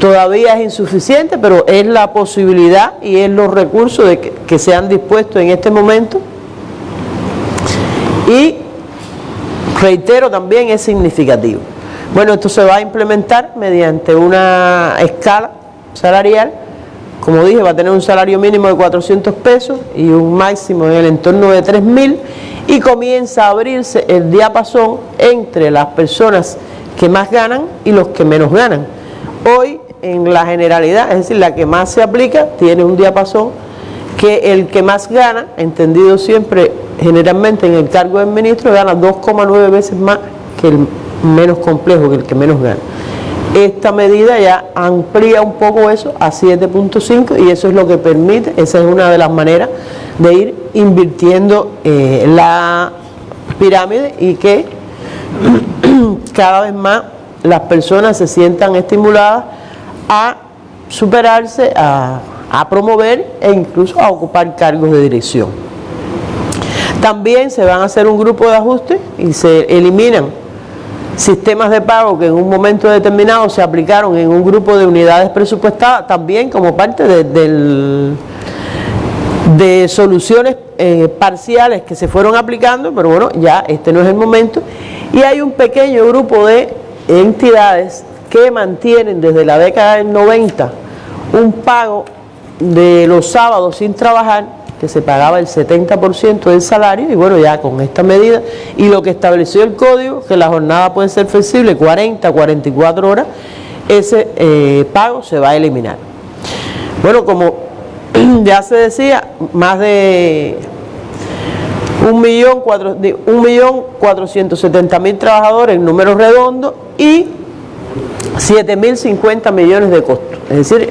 todavía es insuficiente, pero es la posibilidad y es los recursos que se han dispuesto en este momento. Y reitero, también es significativo. Bueno, esto se va a implementar mediante una escala salarial. Como dije, va a tener un salario mínimo de 400 pesos y un máximo en el entorno de 3.000, y comienza a abrirse el diapasón entre las personas que más ganan y los que menos ganan. Hoy, en la generalidad, es decir, la que más se aplica, tiene un diapasón que el que más gana, entendido siempre generalmente en el cargo del ministro, gana 2,9 veces más que el menos complejo, que el que menos gana. Esta medida ya amplía un poco eso a 7.5, y eso es lo que permite, esa es una de las maneras de ir invirtiendo la pirámide, y que cada vez más las personas se sientan estimuladas a superarse, a promover e incluso a ocupar cargos de dirección. También se van a hacer un grupo de ajuste y se eliminan sistemas de pago que en un momento determinado se aplicaron en un grupo de unidades presupuestadas, también como parte de soluciones parciales que se fueron aplicando, pero bueno, ya este no es el momento. Y hay un pequeño grupo de entidades que mantienen desde la década del 90 un pago de los sábados sin trabajar, que se pagaba el 70% del salario, y bueno, ya con esta medida y lo que estableció el código, que la jornada puede ser flexible, 40, 44 horas, ese pago se va a eliminar. Bueno, como ya se decía, más de 1.470.000 trabajadores en números redondos y 7.050 millones de costos. Es decir,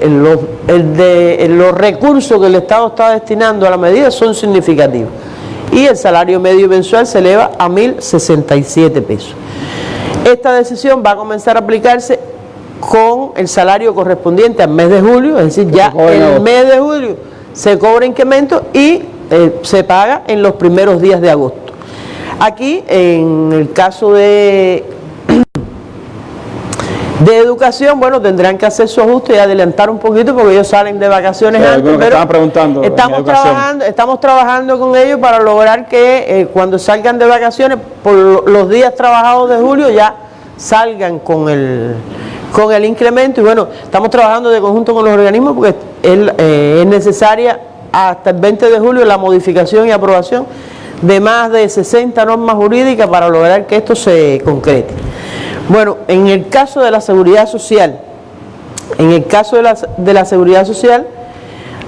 los recursos que el Estado está destinando a la medida son significativos. Y el salario medio mensual se eleva a 1.067 pesos. Esta decisión va a comenzar a aplicarse con el salario correspondiente al mes de julio, es decir, ya el mes de julio se cobra incremento y se paga en los primeros días de agosto. Aquí, en el caso de educación, bueno, tendrán que hacer su ajuste y adelantar un poquito porque ellos salen de vacaciones antes, pero preguntando, estamos trabajando con ellos para lograr que cuando salgan de vacaciones, por los días trabajados de julio, ya salgan con el incremento. Y bueno, estamos trabajando de conjunto con los organismos porque es necesaria hasta el 20 de julio la modificación y aprobación de más de 60 normas jurídicas para lograr que esto se concrete. Bueno, en el caso de la seguridad social,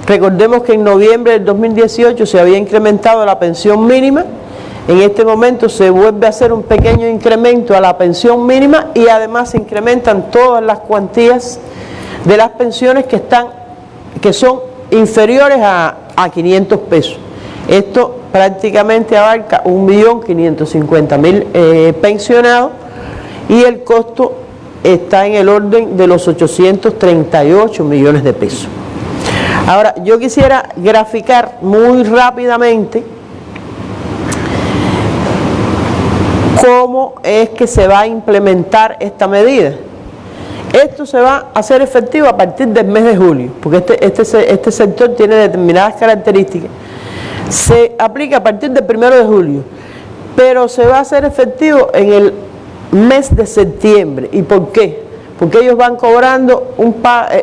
recordemos que en noviembre del 2018 se había incrementado la pensión mínima. En este momento se vuelve a hacer un pequeño incremento a la pensión mínima y además se incrementan todas las cuantías de las pensiones que son inferiores a 500 pesos. Esto prácticamente abarca 1.550.000 pensionados, y el costo está en el orden de los 838 millones de pesos. Ahora, yo quisiera graficar muy rápidamente cómo es que se va a implementar esta medida. Esto se va a hacer efectivo a partir del mes de julio, porque este sector tiene determinadas características. Se aplica a partir del 1 de julio, pero se va a hacer efectivo en el mes de septiembre. ¿Y por qué? Porque ellos van cobrando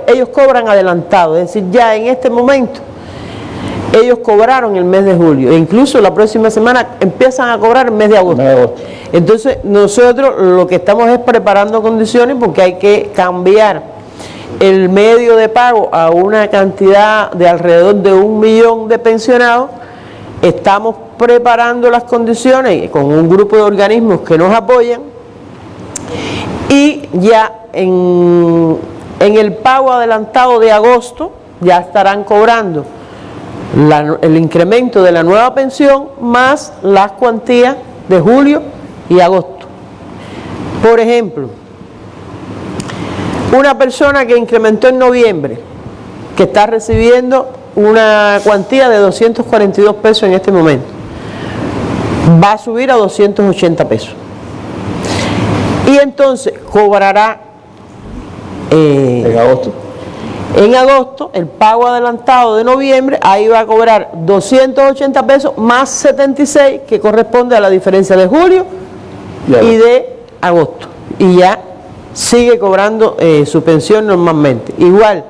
ellos cobran adelantado, es decir, ya en este momento ellos cobraron el mes de julio, e incluso la próxima semana empiezan a cobrar el mes de agosto. Entonces nosotros lo que estamos es preparando condiciones porque hay que cambiar el medio de pago a una cantidad de alrededor de 1 millón de pensionados. Estamos preparando las condiciones con un grupo de organismos que nos apoyan y ya en el pago adelantado de agosto ya estarán cobrando el incremento de la nueva pensión más las cuantías de julio y agosto. Por ejemplo, una persona que incrementó en noviembre, que está recibiendo una cuantía de 242 pesos en este momento, va a subir a 280 pesos. Y entonces cobrará en agosto el pago adelantado de noviembre, ahí va a cobrar 280 pesos más 76 que corresponde a la diferencia de julio y de agosto. Y ya sigue cobrando su pensión normalmente. Igual,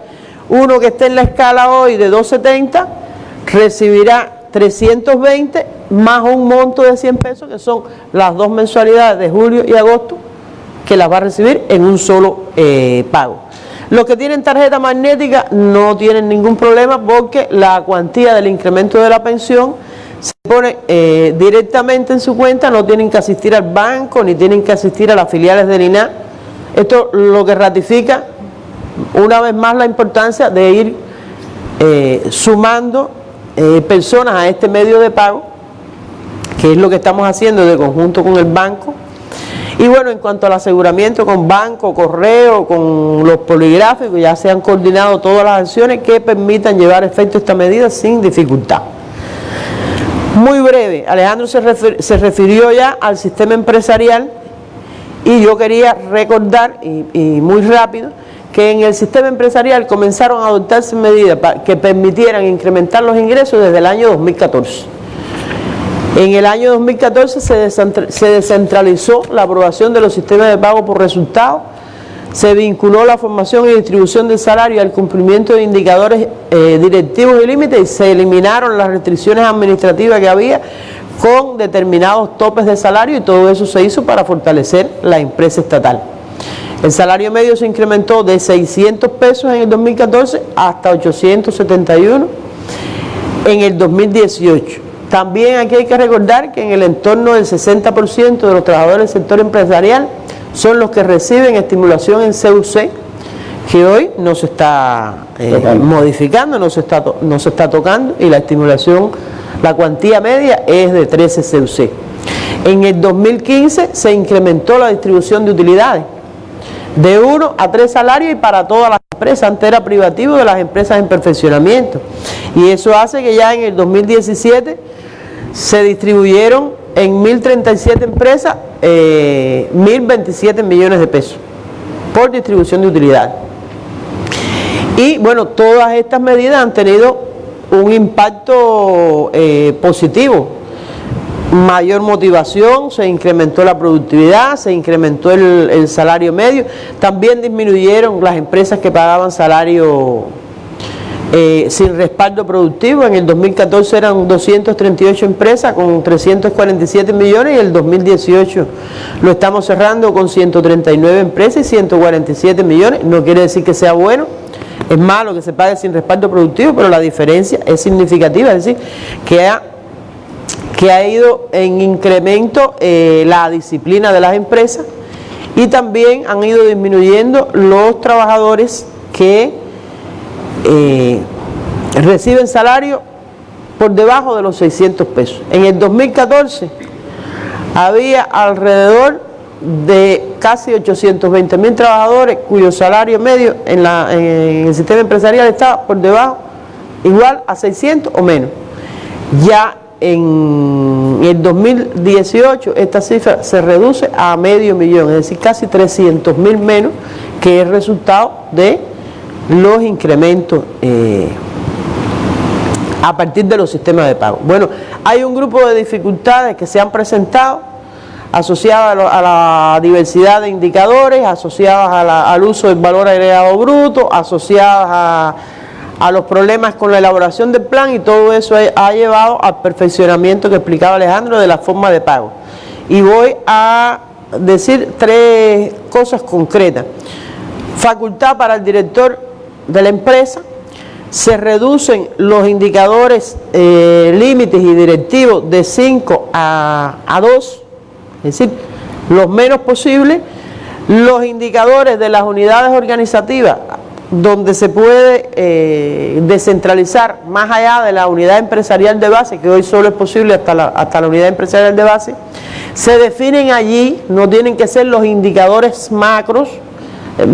uno que esté en la escala hoy de 270 recibirá 320 más un monto de 100 pesos, que son las 2 mensualidades de julio y agosto, que las va a recibir en un solo pago. Los que tienen tarjeta magnética no tienen ningún problema porque la cuantía del incremento de la pensión se pone directamente en su cuenta, no tienen que asistir al banco ni tienen que asistir a las filiales del INAH. Esto lo que ratifica una vez más la importancia de ir sumando personas a este medio de pago, que es lo que estamos haciendo de conjunto con el banco. Y bueno, en cuanto al aseguramiento con banco, correo, con los poligráficos, ya se han coordinado todas las acciones que permitan llevar efecto esta medida sin dificultad. Muy breve, Alejandro se refirió ya al sistema empresarial y yo quería recordar, y muy rápido, que en el sistema empresarial comenzaron a adoptarse medidas que permitieran incrementar los ingresos desde el año 2014. En el año 2014 se descentralizó la aprobación de los sistemas de pago por resultados, se vinculó la formación y distribución del salario al cumplimiento de indicadores directivos y límites y se eliminaron las restricciones administrativas que había con determinados topes de salario, y todo eso se hizo para fortalecer la empresa estatal. El salario medio se incrementó de 600 pesos en el 2014 hasta 871 en el 2018. También aquí hay que recordar que en el entorno del 60% de los trabajadores del sector empresarial son los que reciben estimulación en CUC, que hoy no se está modificando, no se está tocando, y la estimulación, la cuantía media es de 13 CUC. En el 2015 se incrementó la distribución de utilidades de 1 a 3 salarios y para todas las empresas. Antes era privativo de las empresas en perfeccionamiento, y eso hace que ya en el 2017 se distribuyeron en 1.037 empresas 1.027 millones de pesos por distribución de utilidades. Y bueno, todas estas medidas han tenido un impacto positivo. Mayor motivación, se incrementó la productividad, se incrementó el salario medio, también disminuyeron las empresas que pagaban salario sin respaldo productivo. En el 2014 eran 238 empresas con 347 millones y el 2018 lo estamos cerrando con 139 empresas y 147 millones. No quiere decir que sea bueno, es malo que se pague sin respaldo productivo, pero la diferencia es significativa, es decir, que ha ido en incremento la disciplina de las empresas, y también han ido disminuyendo los trabajadores que reciben salario por debajo de los 600 pesos. En el 2014 había alrededor de casi 820.000 trabajadores cuyo salario medio en el sistema empresarial estaba por debajo, igual a 600 o menos. Ya en el 2018 esta cifra se reduce a medio millón, es decir, casi 300.000 menos, que es resultado de los incrementos a partir de los sistemas de pago. Bueno, hay un grupo de dificultades que se han presentado asociadas a la diversidad de indicadores, asociadas al uso del valor agregado bruto, asociadas a los problemas con la elaboración del plan, y todo eso ha llevado al perfeccionamiento que explicaba Alejandro de la forma de pago. Y voy a decir 3 cosas concretas. Facultad para el director de la empresa, se reducen los indicadores límites y directivos de 5 a 2, es decir, los menos posible. Los indicadores de las unidades organizativas, donde se puede descentralizar más allá de la unidad empresarial de base, que hoy solo es posible hasta la unidad empresarial de base, se definen allí, no tienen que ser los indicadores macros,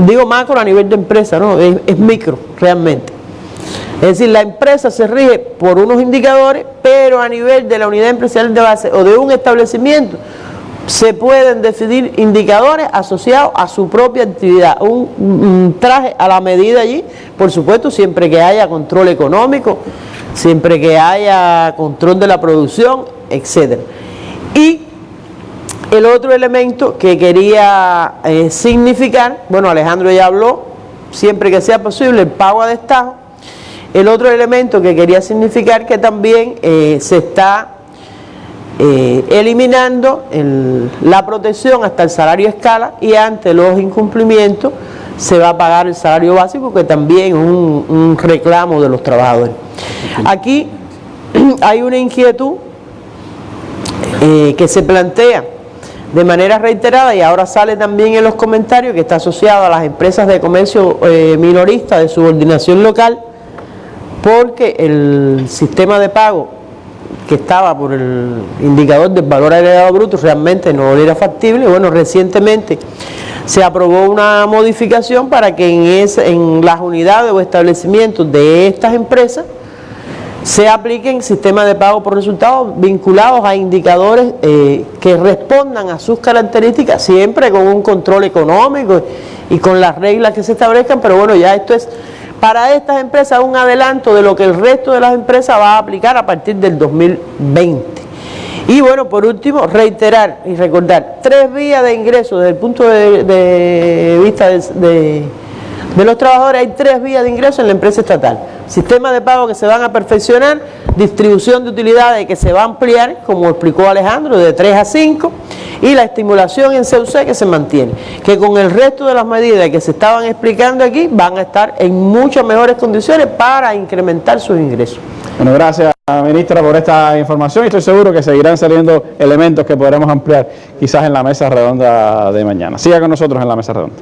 digo macro a nivel de empresa, ¿no? Es micro realmente. Es decir, la empresa se rige por unos indicadores, pero a nivel de la unidad empresarial de base o de un establecimiento, se pueden definir indicadores asociados a su propia actividad, un traje a la medida allí, por supuesto, siempre que haya control económico, siempre que haya control de la producción, etc. Y el otro elemento que quería significar, bueno, Alejandro ya habló, siempre que sea posible el pago a destajo. El otro elemento que quería significar que también se está eliminando la protección hasta el salario escala, y ante los incumplimientos se va a pagar el salario básico, que también es un reclamo de los trabajadores. Aquí hay una inquietud que se plantea de manera reiterada, y ahora sale también en los comentarios, que está asociado a las empresas de comercio minorista de subordinación local, porque el sistema de pago que estaba por el indicador del valor agregado bruto realmente no era factible. Bueno, recientemente se aprobó una modificación para que en las unidades o establecimientos de estas empresas se apliquen sistemas de pago por resultados vinculados a indicadores que respondan a sus características, siempre con un control económico y con las reglas que se establezcan, pero bueno, ya esto es para estas empresas un adelanto de lo que el resto de las empresas va a aplicar a partir del 2020. Y bueno, por último, reiterar y recordar 3 vías de ingreso desde el punto de vista de los trabajadores. Hay 3 vías de ingreso en la empresa estatal: sistemas de pago que se van a perfeccionar, distribución de utilidades que se va a ampliar, como explicó Alejandro, de 3 a 5, y la estimulación en CUC que se mantiene, que con el resto de las medidas que se estaban explicando aquí van a estar en muchas mejores condiciones para incrementar sus ingresos. Bueno, gracias, ministra, por esta información, y estoy seguro que seguirán saliendo elementos que podremos ampliar quizás en la mesa redonda de mañana. Siga con nosotros en la mesa redonda.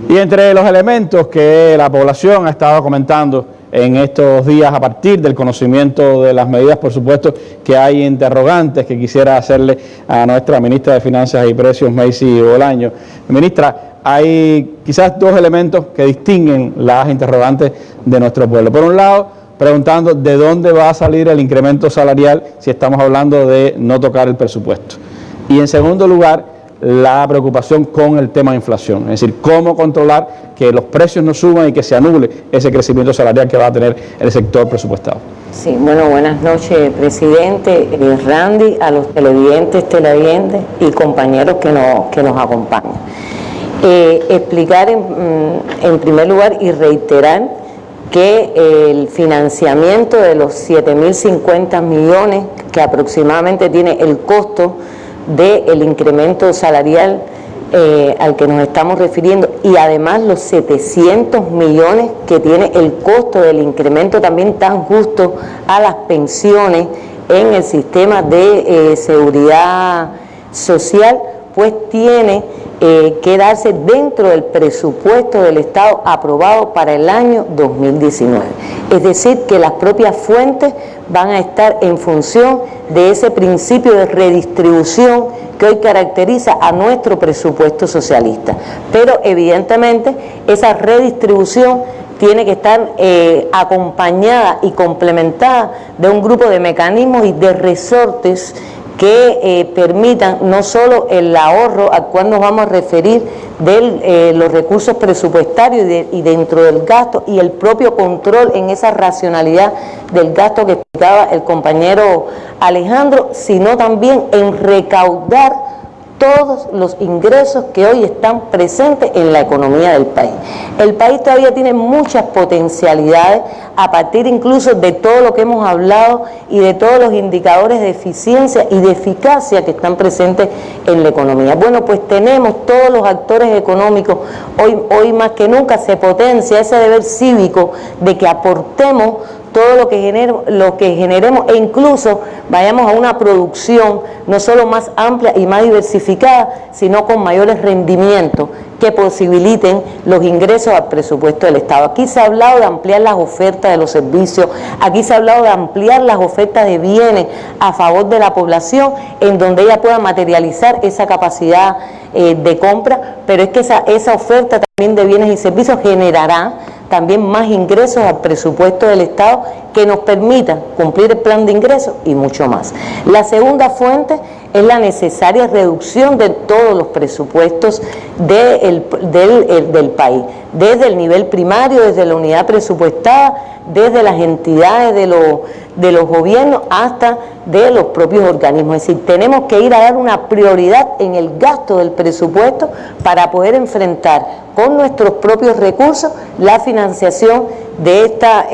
Y entre los elementos que la población ha estado comentando en estos días, a partir del conocimiento de las medidas, por supuesto que hay interrogantes que quisiera hacerle a nuestra ministra de Finanzas y Precios, Macy Bolaño. Ministra, hay quizás 2 elementos que distinguen las interrogantes de nuestro pueblo. Por un lado, preguntando de dónde va a salir el incremento salarial si estamos hablando de no tocar el presupuesto. Y en segundo lugar, la preocupación con el tema de inflación, es decir, cómo controlar que los precios no suban y que se anule ese crecimiento salarial que va a tener el sector presupuestado. Sí, bueno, buenas noches, presidente, Randy, a los televidentes y compañeros que nos acompañan. Explicar en primer lugar y reiterar que el financiamiento de los 7.050 millones que aproximadamente tiene el costo del incremento salarial al que nos estamos refiriendo, y además los 700 millones que tiene el costo del incremento también tan justo a las pensiones en el sistema de seguridad social, pues tiene que darse dentro del presupuesto del Estado aprobado para el año 2019. Es decir, que las propias fuentes van a estar en función de ese principio de redistribución que hoy caracteriza a nuestro presupuesto socialista. Pero evidentemente esa redistribución tiene que estar acompañada y complementada de un grupo de mecanismos y de resortes que permitan no solo el ahorro al cual nos vamos a referir de los recursos presupuestarios y dentro del gasto y el propio control en esa racionalidad del gasto que explicaba el compañero Alejandro, sino también en recaudar todos los ingresos que hoy están presentes en la economía del país. El país todavía tiene muchas potencialidades a partir incluso de todo lo que hemos hablado y de todos los indicadores de eficiencia y de eficacia que están presentes en la economía. Bueno, pues tenemos todos los actores económicos, hoy más que nunca se potencia ese deber cívico de que aportemos todo lo que generemos e incluso vayamos a una producción no solo más amplia y más diversificada, sino con mayores rendimientos que posibiliten los ingresos al presupuesto del Estado. Aquí se ha hablado de ampliar las ofertas de los servicios, aquí se ha hablado de ampliar las ofertas de bienes a favor de la población, en donde ella pueda materializar esa capacidad de compra, pero es que esa oferta también de bienes y servicios generará también más ingresos al presupuesto del Estado que nos permitan cumplir el plan de ingresos y mucho más. La segunda fuente es la necesaria reducción de todos los presupuestos del país, desde el nivel primario, desde la unidad presupuestada, desde las entidades de los gobiernos hasta de los propios organismos. Es decir, tenemos que ir a dar una prioridad en el gasto del presupuesto para poder enfrentar con nuestros propios recursos la financiación de esta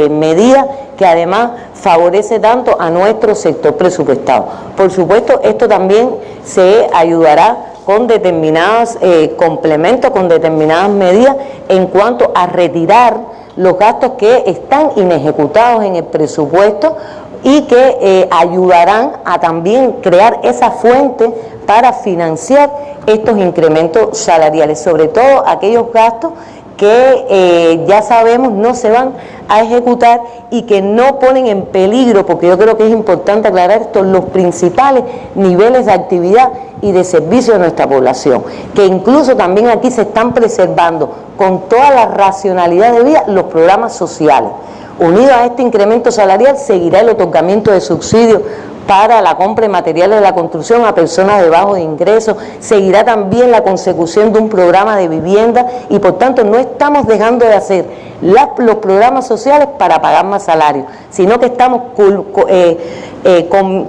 medida que además favorece tanto a nuestro sector presupuestado. Por supuesto, esto también se ayudará con determinados complementos, con determinadas medidas en cuanto a retirar los gastos que están inejecutados en el presupuesto y que ayudarán a también crear esa fuente para financiar estos incrementos salariales, sobre todo aquellos gastos que ya sabemos no se van a ejecutar y que no ponen en peligro, porque yo creo que es importante aclarar esto, los principales niveles de actividad y de servicio de nuestra población, que incluso también aquí se están preservando con toda la racionalidad de vida los programas sociales. Unido a este incremento salarial seguirá el otorgamiento de subsidios para la compra de materiales de la construcción a personas de bajos ingresos, seguirá también la consecución de un programa de vivienda y por tanto no estamos dejando de hacer los programas sociales para pagar más salarios, sino que estamos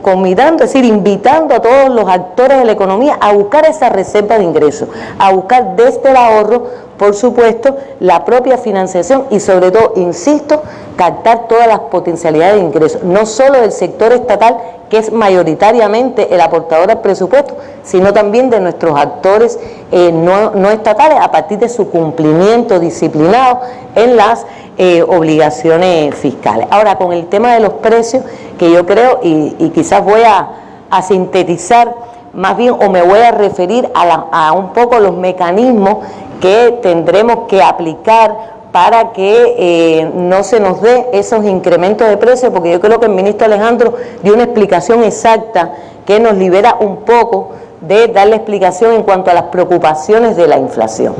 convidando, es decir, invitando a todos los actores de la economía a buscar esa reserva de ingresos, a buscar desde el ahorro, por supuesto, la propia financiación y sobre todo, insisto, captar todas las potencialidades de ingresos, no solo del sector estatal, que es mayoritariamente el aportador al presupuesto, sino también de nuestros actores no estatales a partir de su cumplimiento disciplinado en las obligaciones fiscales. Ahora, con el tema de los precios, que yo creo, y quizás voy a sintetizar más bien, o me voy a referir a un poco los mecanismos que tendremos que aplicar para que no se nos dé esos incrementos de precios, porque yo creo que el ministro Alejandro dio una explicación exacta que nos libera un poco de darle explicación en cuanto a las preocupaciones de la inflación.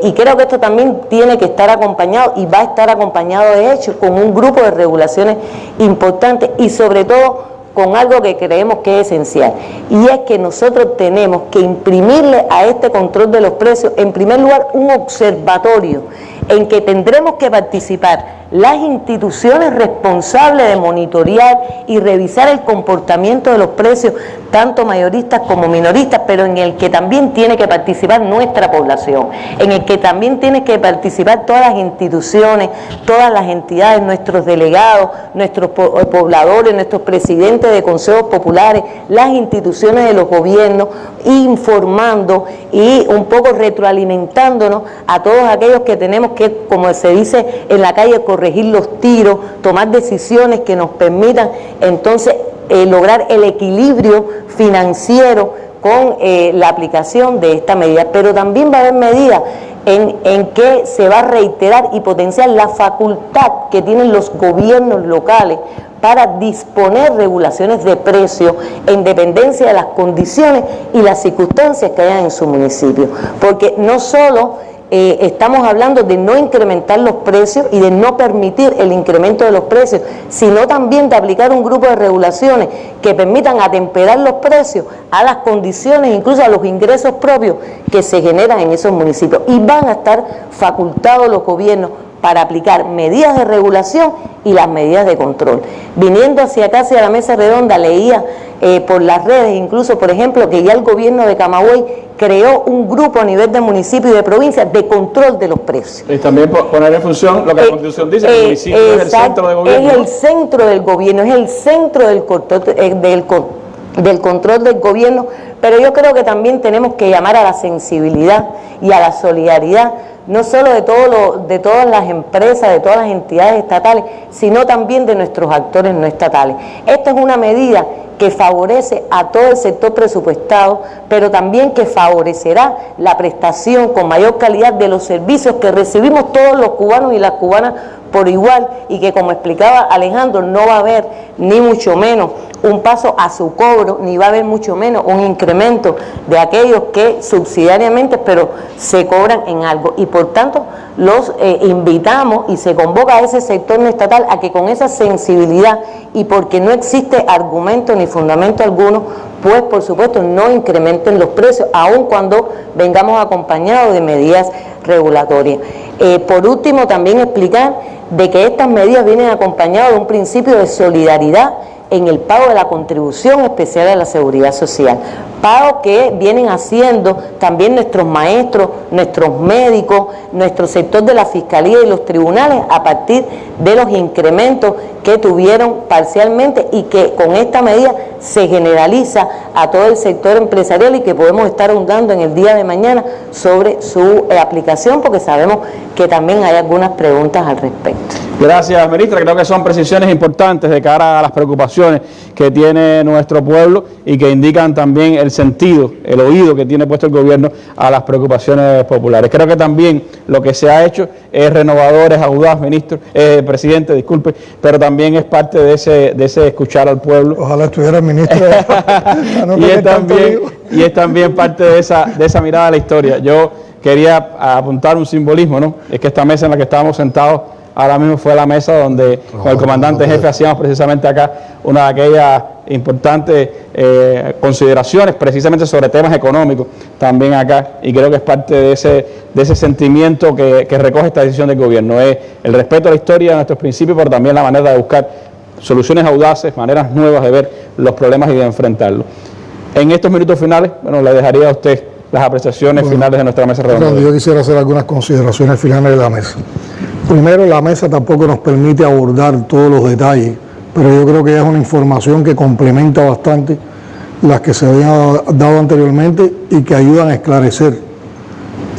Y creo que esto también tiene que estar acompañado y va a estar acompañado de hecho con un grupo de regulaciones importantes y sobre todo con algo que creemos que es esencial, y es que nosotros tenemos que imprimirle a este control de los precios, en primer lugar, un observatorio en que tendremos que participar las instituciones responsables de monitorear y revisar el comportamiento de los precios, tanto mayoristas como minoristas, pero en el que también tiene que participar nuestra población, en el que también tiene que participar todas las instituciones, todas las entidades, nuestros delegados, nuestros pobladores, nuestros presidentes de consejos populares, las instituciones de los gobiernos, informando y un poco retroalimentándonos a todos aquellos que tenemos que, como se dice en la calle, corregir los tiros, tomar decisiones que nos permitan entonces lograr el equilibrio financiero con la aplicación de esta medida. Pero también va a haber medidas en que se va a reiterar y potenciar la facultad que tienen los gobiernos locales para disponer regulaciones de precios en dependencia de las condiciones y las circunstancias que hayan en su municipio. Porque no solo estamos hablando de no incrementar los precios y de no permitir el incremento de los precios, sino también de aplicar un grupo de regulaciones que permitan atemperar los precios a las condiciones, incluso a los ingresos propios que se generan en esos municipios. Y van a estar facultados los gobiernos para aplicar medidas de regulación y las medidas de control. Viniendo hacia acá, hacia la mesa redonda, leía por las redes, incluso, por ejemplo, que ya el gobierno de Camagüey creó un grupo a nivel de municipio y de provincia de control de los precios. Y también poner en función lo que la Constitución dice, que el municipio es el centro del gobierno. Es el centro del gobierno, es el centro del control del gobierno, pero yo creo que también tenemos que llamar a la sensibilidad y a la solidaridad, no solo de todas las empresas, de todas las entidades estatales, sino también de nuestros actores no estatales. Esta es una medida que favorece a todo el sector presupuestado, pero también que favorecerá la prestación con mayor calidad de los servicios que recibimos todos los cubanos y las cubanas por igual, y que, como explicaba Alejandro, no va a haber ni mucho menos un paso a su cobro, ni va a haber mucho menos un incremento de aquellos que subsidiariamente pero se cobran en algo. Y por tanto los invitamos y se convoca a ese sector no estatal a que con esa sensibilidad, y porque no existe argumento ni fundamento alguno, pues por supuesto no incrementen los precios, aun cuando vengamos acompañados de medidas regulatorias. Por último, también explicar de que estas medidas vienen acompañadas de un principio de solidaridad en el pago de la contribución especial a la seguridad social, pago que vienen haciendo también nuestros maestros, nuestros médicos, nuestro sector de la fiscalía y los tribunales a partir de los incrementos que tuvieron parcialmente, y que con esta medida se generaliza a todo el sector empresarial, y que podemos estar ahondando en el día de mañana sobre su aplicación, porque sabemos que también hay algunas preguntas al respecto. Gracias, ministra. Creo que son precisiones importantes de cara a las preocupaciones que tiene nuestro pueblo y que indican también el sentido, el oído que tiene puesto el gobierno a las preocupaciones populares. Creo que también lo que se ha hecho es renovador, es audaz, presidente, disculpe, pero también es parte de ese escuchar al pueblo. Ojalá estuviera el ministro. y es también parte de esa mirada a la historia. Yo quería apuntar un simbolismo, ¿no? Es que esta mesa en la que estábamos sentados ahora mismo fue la mesa donde con el comandante jefe hacíamos precisamente acá una de aquellas importantes consideraciones precisamente sobre temas económicos también acá, y creo que es parte de ese sentimiento que recoge esta decisión del gobierno, es el respeto a la historia, a nuestros principios, pero también la manera de buscar soluciones audaces, maneras nuevas de ver los problemas y de enfrentarlos. En estos minutos finales, bueno, le dejaría a usted las apreciaciones finales de nuestra mesa redonda. Yo quisiera hacer algunas consideraciones finales de la mesa. Primero, la mesa tampoco nos permite abordar todos los detalles, pero yo creo que es una información que complementa bastante las que se habían dado anteriormente y que ayudan a esclarecer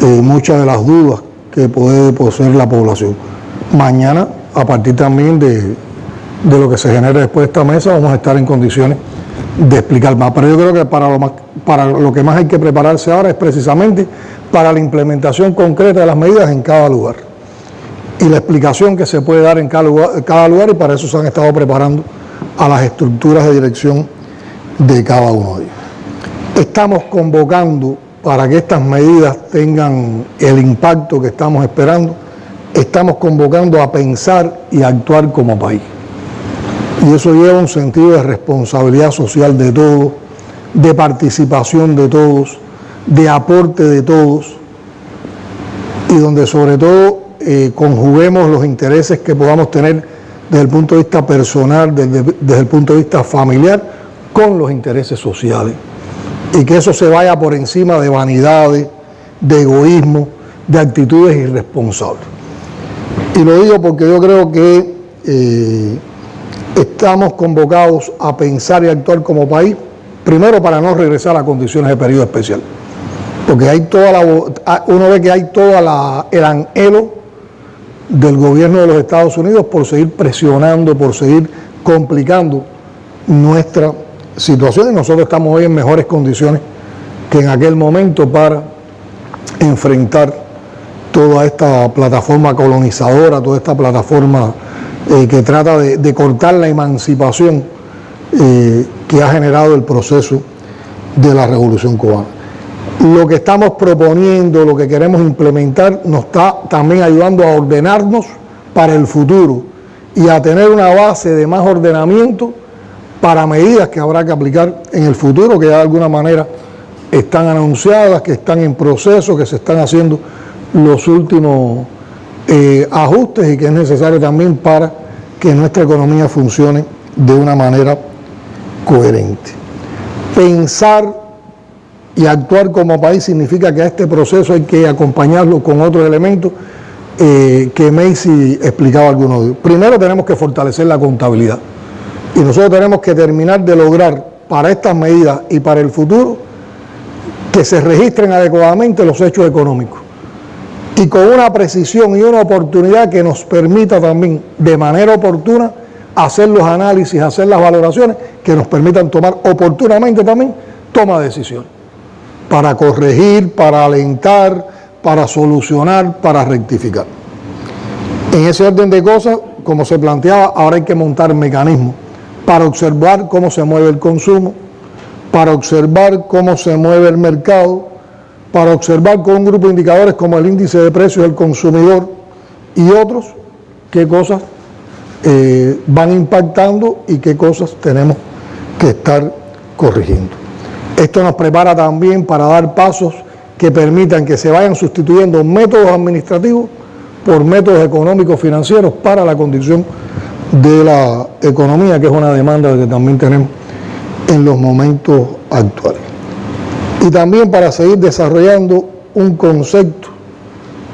muchas de las dudas que puede poseer la población. Mañana, a partir también de lo que se genere después de esta mesa, vamos a estar en condiciones de explicar más. Pero yo creo que para lo que más hay que prepararse ahora es precisamente para la implementación concreta de las medidas en cada lugar y la explicación que se puede dar en cada lugar, y para eso se han estado preparando a las estructuras de dirección de cada uno de ellos. Estamos convocando, para que estas medidas tengan el impacto que estamos esperando, estamos convocando a pensar y actuar como país. Y eso lleva un sentido de responsabilidad social de todos, de participación de todos, de aporte de todos, y donde sobre todo conjuguemos los intereses que podamos tener desde el punto de vista personal, desde el punto de vista familiar, con los intereses sociales. Y que eso se vaya por encima de vanidades, de egoísmo, de actitudes irresponsables. Y lo digo porque yo creo que estamos convocados a pensar y actuar como país, primero para no regresar a condiciones de periodo especial, porque uno ve que hay todo el anhelo del gobierno de los Estados Unidos por seguir presionando, por seguir complicando nuestra situación, y nosotros estamos hoy en mejores condiciones que en aquel momento para enfrentar toda esta plataforma colonizadora, toda esta plataforma que trata de cortar la emancipación que ha generado el proceso de la Revolución Cubana. Lo que estamos proponiendo, lo que queremos implementar, nos está también ayudando a ordenarnos para el futuro y a tener una base de más ordenamiento para medidas que habrá que aplicar en el futuro, que ya de alguna manera están anunciadas, que están en proceso, que se están haciendo los últimos ajustes y que es necesario también para que nuestra economía funcione de una manera coherente. Pensar y actuar como país significa que a este proceso hay que acompañarlo con otros elementos que Macy explicaba algunos de ellos. Primero tenemos que fortalecer la contabilidad y nosotros tenemos que terminar de lograr para estas medidas y para el futuro que se registren adecuadamente los hechos económicos y con una precisión y una oportunidad que nos permita también de manera oportuna hacer los análisis, hacer las valoraciones que nos permitan tomar oportunamente también toma de decisiones para corregir, para alentar, para solucionar, para rectificar. En ese orden de cosas, como se planteaba, ahora hay que montar mecanismos para observar cómo se mueve el consumo, para observar cómo se mueve el mercado, para observar con un grupo de indicadores como el índice de precios del consumidor y otros, qué cosas van impactando y qué cosas tenemos que estar corrigiendo. Esto nos prepara también para dar pasos que permitan que se vayan sustituyendo métodos administrativos por métodos económicos financieros para la condición de la economía, que es una demanda que también tenemos en los momentos actuales. Y también para seguir desarrollando un concepto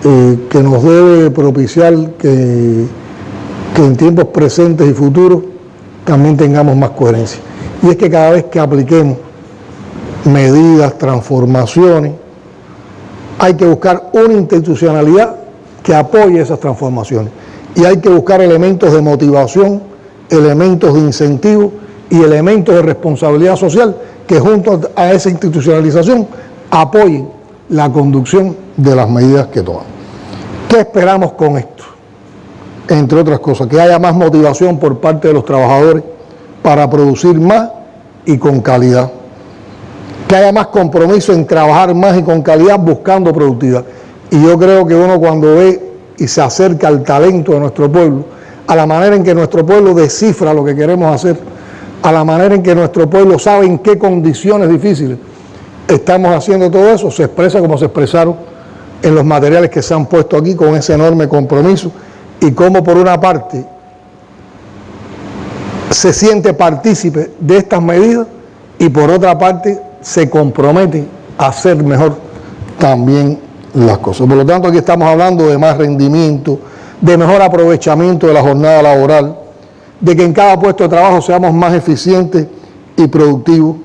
que nos debe propiciar que en tiempos presentes y futuros también tengamos más coherencia. Y es que cada vez que apliquemos medidas, transformaciones, hay que buscar una institucionalidad que apoye esas transformaciones y hay que buscar elementos de motivación, elementos de incentivo y elementos de responsabilidad social que junto a esa institucionalización apoyen la conducción de las medidas que tomamos. ¿Qué esperamos con esto? Entre otras cosas, que haya más motivación por parte de los trabajadores para producir más y con calidad. Que haya más compromiso en trabajar más y con calidad buscando productividad. Y yo creo que uno cuando ve y se acerca al talento de nuestro pueblo, a la manera en que nuestro pueblo descifra lo que queremos hacer, a la manera en que nuestro pueblo sabe en qué condiciones difíciles estamos haciendo todo eso, se expresa como se expresaron en los materiales que se han puesto aquí con ese enorme compromiso y cómo por una parte se siente partícipe de estas medidas y por otra parte se compromete a hacer mejor también las cosas. Por lo tanto, aquí estamos hablando de más rendimiento, de mejor aprovechamiento de la jornada laboral, de que en cada puesto de trabajo seamos más eficientes y productivos,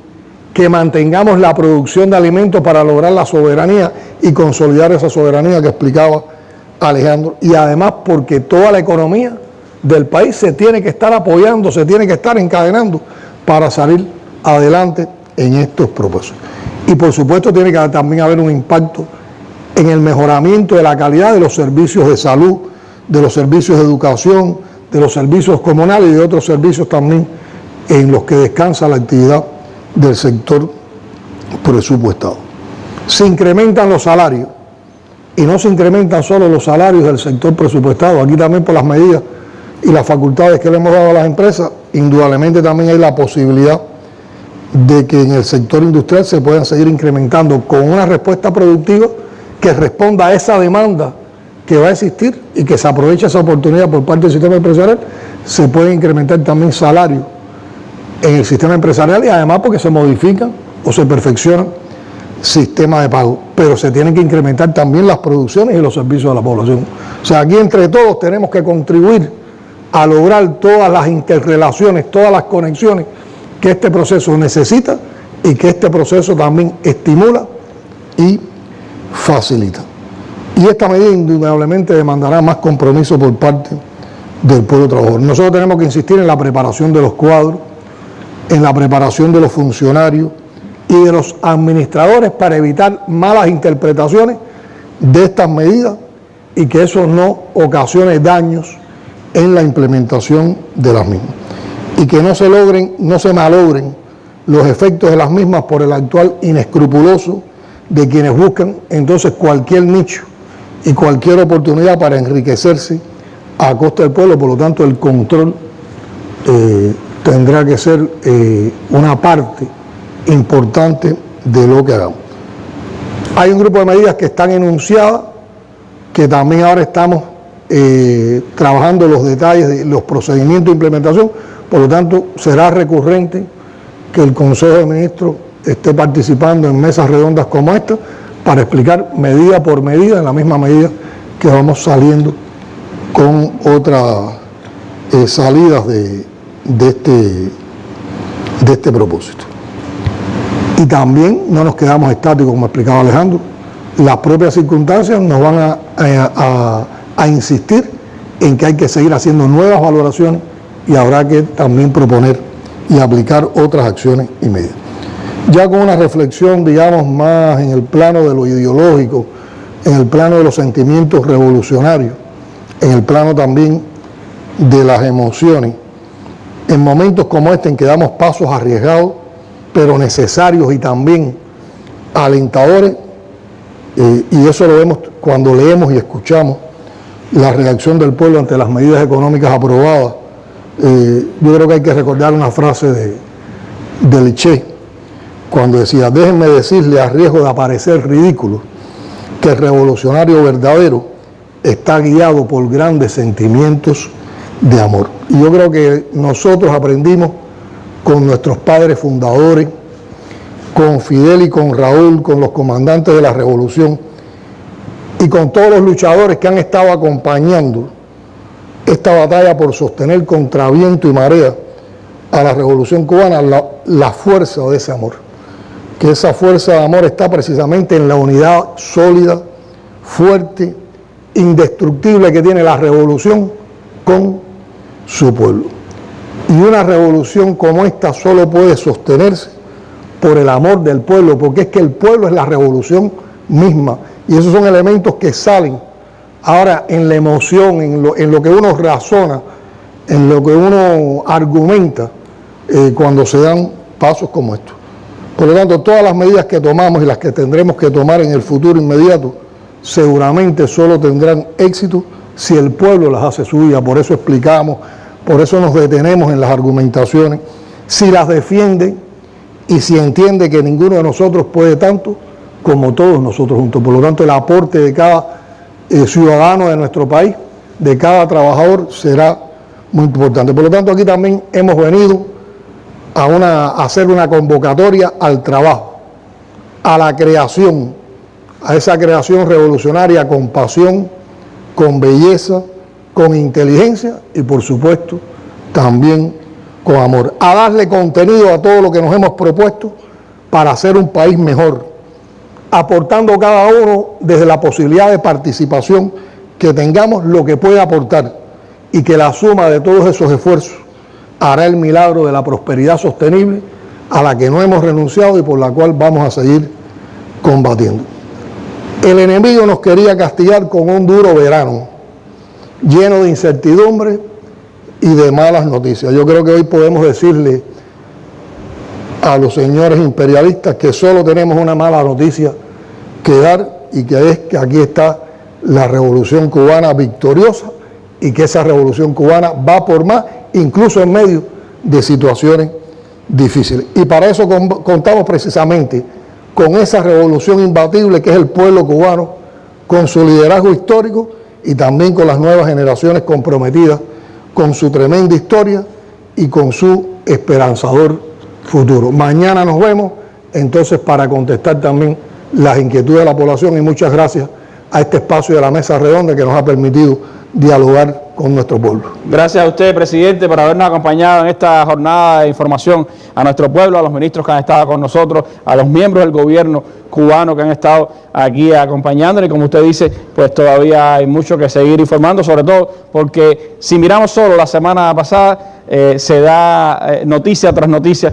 que mantengamos la producción de alimentos para lograr la soberanía y consolidar esa soberanía que explicaba Alejandro, y además porque toda la economía del país se tiene que estar apoyando, se tiene que estar encadenando para salir adelante en estos propósitos. Y por supuesto tiene que también haber un impacto en el mejoramiento de la calidad de los servicios de salud, de los servicios de educación, de los servicios comunales y de otros servicios también en los que descansa la actividad del sector presupuestado. Se incrementan los salarios y no se incrementan solo los salarios del sector presupuestado, aquí también por las medidas y las facultades que le hemos dado a las empresas, indudablemente también hay la posibilidad de que en el sector industrial se puedan seguir incrementando con una respuesta productiva que responda a esa demanda que va a existir y que se aproveche esa oportunidad por parte del sistema empresarial, se puede incrementar también salarios en el sistema empresarial y además porque se modifican o se perfeccionan sistemas de pago, pero se tienen que incrementar también las producciones y los servicios de la población. O sea, aquí entre todos tenemos que contribuir a lograr todas las interrelaciones, todas las conexiones que este proceso necesita y que este proceso también estimula y facilita. Y esta medida indudablemente demandará más compromiso por parte del pueblo trabajador. Nosotros tenemos que insistir en la preparación de los cuadros, en la preparación de los funcionarios y de los administradores para evitar malas interpretaciones de estas medidas y que eso no ocasione daños en la implementación de las mismas. Y que no se malogren los efectos de las mismas por el actual inescrupuloso de quienes buscan entonces cualquier nicho y cualquier oportunidad para enriquecerse a costa del pueblo. Por lo tanto, el control tendrá que ser una parte importante de lo que hagamos. Hay un grupo de medidas que están enunciadas, que también ahora estamos trabajando los detalles de los procedimientos de implementación. Por lo tanto, será recurrente que el Consejo de Ministros esté participando en mesas redondas como esta para explicar medida por medida, en la misma medida que vamos saliendo con otras salidas de este propósito. Y también no nos quedamos estáticos, como explicaba Alejandro. Las propias circunstancias nos van a insistir en que hay que seguir haciendo nuevas valoraciones y habrá que también proponer y aplicar otras acciones y medidas. Ya con una reflexión, digamos, más en el plano de lo ideológico, en el plano de los sentimientos revolucionarios, en el plano también de las emociones, en momentos como este en que damos pasos arriesgados, pero necesarios y también alentadores, y eso lo vemos cuando leemos y escuchamos la reacción del pueblo ante las medidas económicas aprobadas. Yo creo que hay que recordar una frase del Che, cuando decía: déjenme decirle, a riesgo de aparecer ridículo, que el revolucionario verdadero está guiado por grandes sentimientos de amor. Y yo creo que nosotros aprendimos con nuestros padres fundadores, con Fidel y con Raúl, con los comandantes de la revolución y con todos los luchadores que han estado acompañando esta batalla por sostener contra viento y marea a la revolución cubana, la fuerza de ese amor. Que esa fuerza de amor está precisamente en la unidad sólida, fuerte, indestructible que tiene la revolución con su pueblo. Y una revolución como esta solo puede sostenerse por el amor del pueblo, porque es que el pueblo es la revolución misma. Y esos son elementos que salen ahora en la emoción, en lo que uno razona, en lo que uno argumenta cuando se dan pasos como estos. Por lo tanto, todas las medidas que tomamos y las que tendremos que tomar en el futuro inmediato seguramente solo tendrán éxito si el pueblo las hace suya. Por eso explicamos, por eso nos detenemos en las argumentaciones, si las defiende y si entiende que ninguno de nosotros puede tanto como todos nosotros juntos. Por lo tanto, el aporte de cada ciudadano de nuestro país, de cada trabajador, será muy importante. Por lo tanto, aquí también hemos venido a hacer una convocatoria al trabajo, a la creación, a esa creación revolucionaria con pasión, con belleza, con inteligencia y, por supuesto, también con amor. A darle contenido a todo lo que nos hemos propuesto para hacer un país mejor, aportando cada uno desde la posibilidad de participación que tengamos lo que puede aportar, y que la suma de todos esos esfuerzos hará el milagro de la prosperidad sostenible a la que no hemos renunciado y por la cual vamos a seguir combatiendo. El enemigo nos quería castigar con un duro verano, lleno de incertidumbre y de malas noticias. Yo creo que hoy podemos decirle a los señores imperialistas que solo tenemos una mala noticia que dar, y que es que aquí está la revolución cubana victoriosa, y que esa revolución cubana va por más, incluso en medio de situaciones difíciles. Y para eso contamos precisamente con esa revolución imbatible que es el pueblo cubano, con su liderazgo histórico y también con las nuevas generaciones comprometidas con su tremenda historia y con su esperanzador futuro. Mañana nos vemos entonces para contestar también las inquietudes de la población, y muchas gracias a este espacio de la mesa redonda que nos ha permitido dialogar con nuestro pueblo. Gracias a usted, presidente, por habernos acompañado en esta jornada de información a nuestro pueblo, a los ministros que han estado con nosotros, a los miembros del gobierno cubano que han estado aquí acompañándonos. Y como usted dice, pues todavía hay mucho que seguir informando, sobre todo porque si miramos solo la semana pasada, se da noticia tras noticia,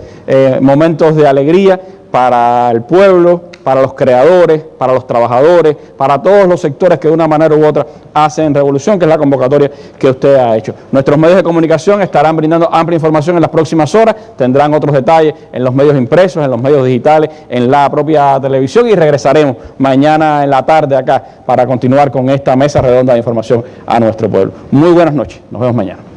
momentos de alegría para el pueblo, para los creadores, para los trabajadores, para todos los sectores que de una manera u otra hacen revolución, que es la convocatoria que usted ha hecho. Nuestros medios de comunicación estarán brindando amplia información en las próximas horas, tendrán otros detalles en los medios impresos, en los medios digitales, en la propia televisión, y regresaremos mañana en la tarde acá para continuar con esta mesa redonda de información a nuestro pueblo. Muy buenas noches, nos vemos mañana.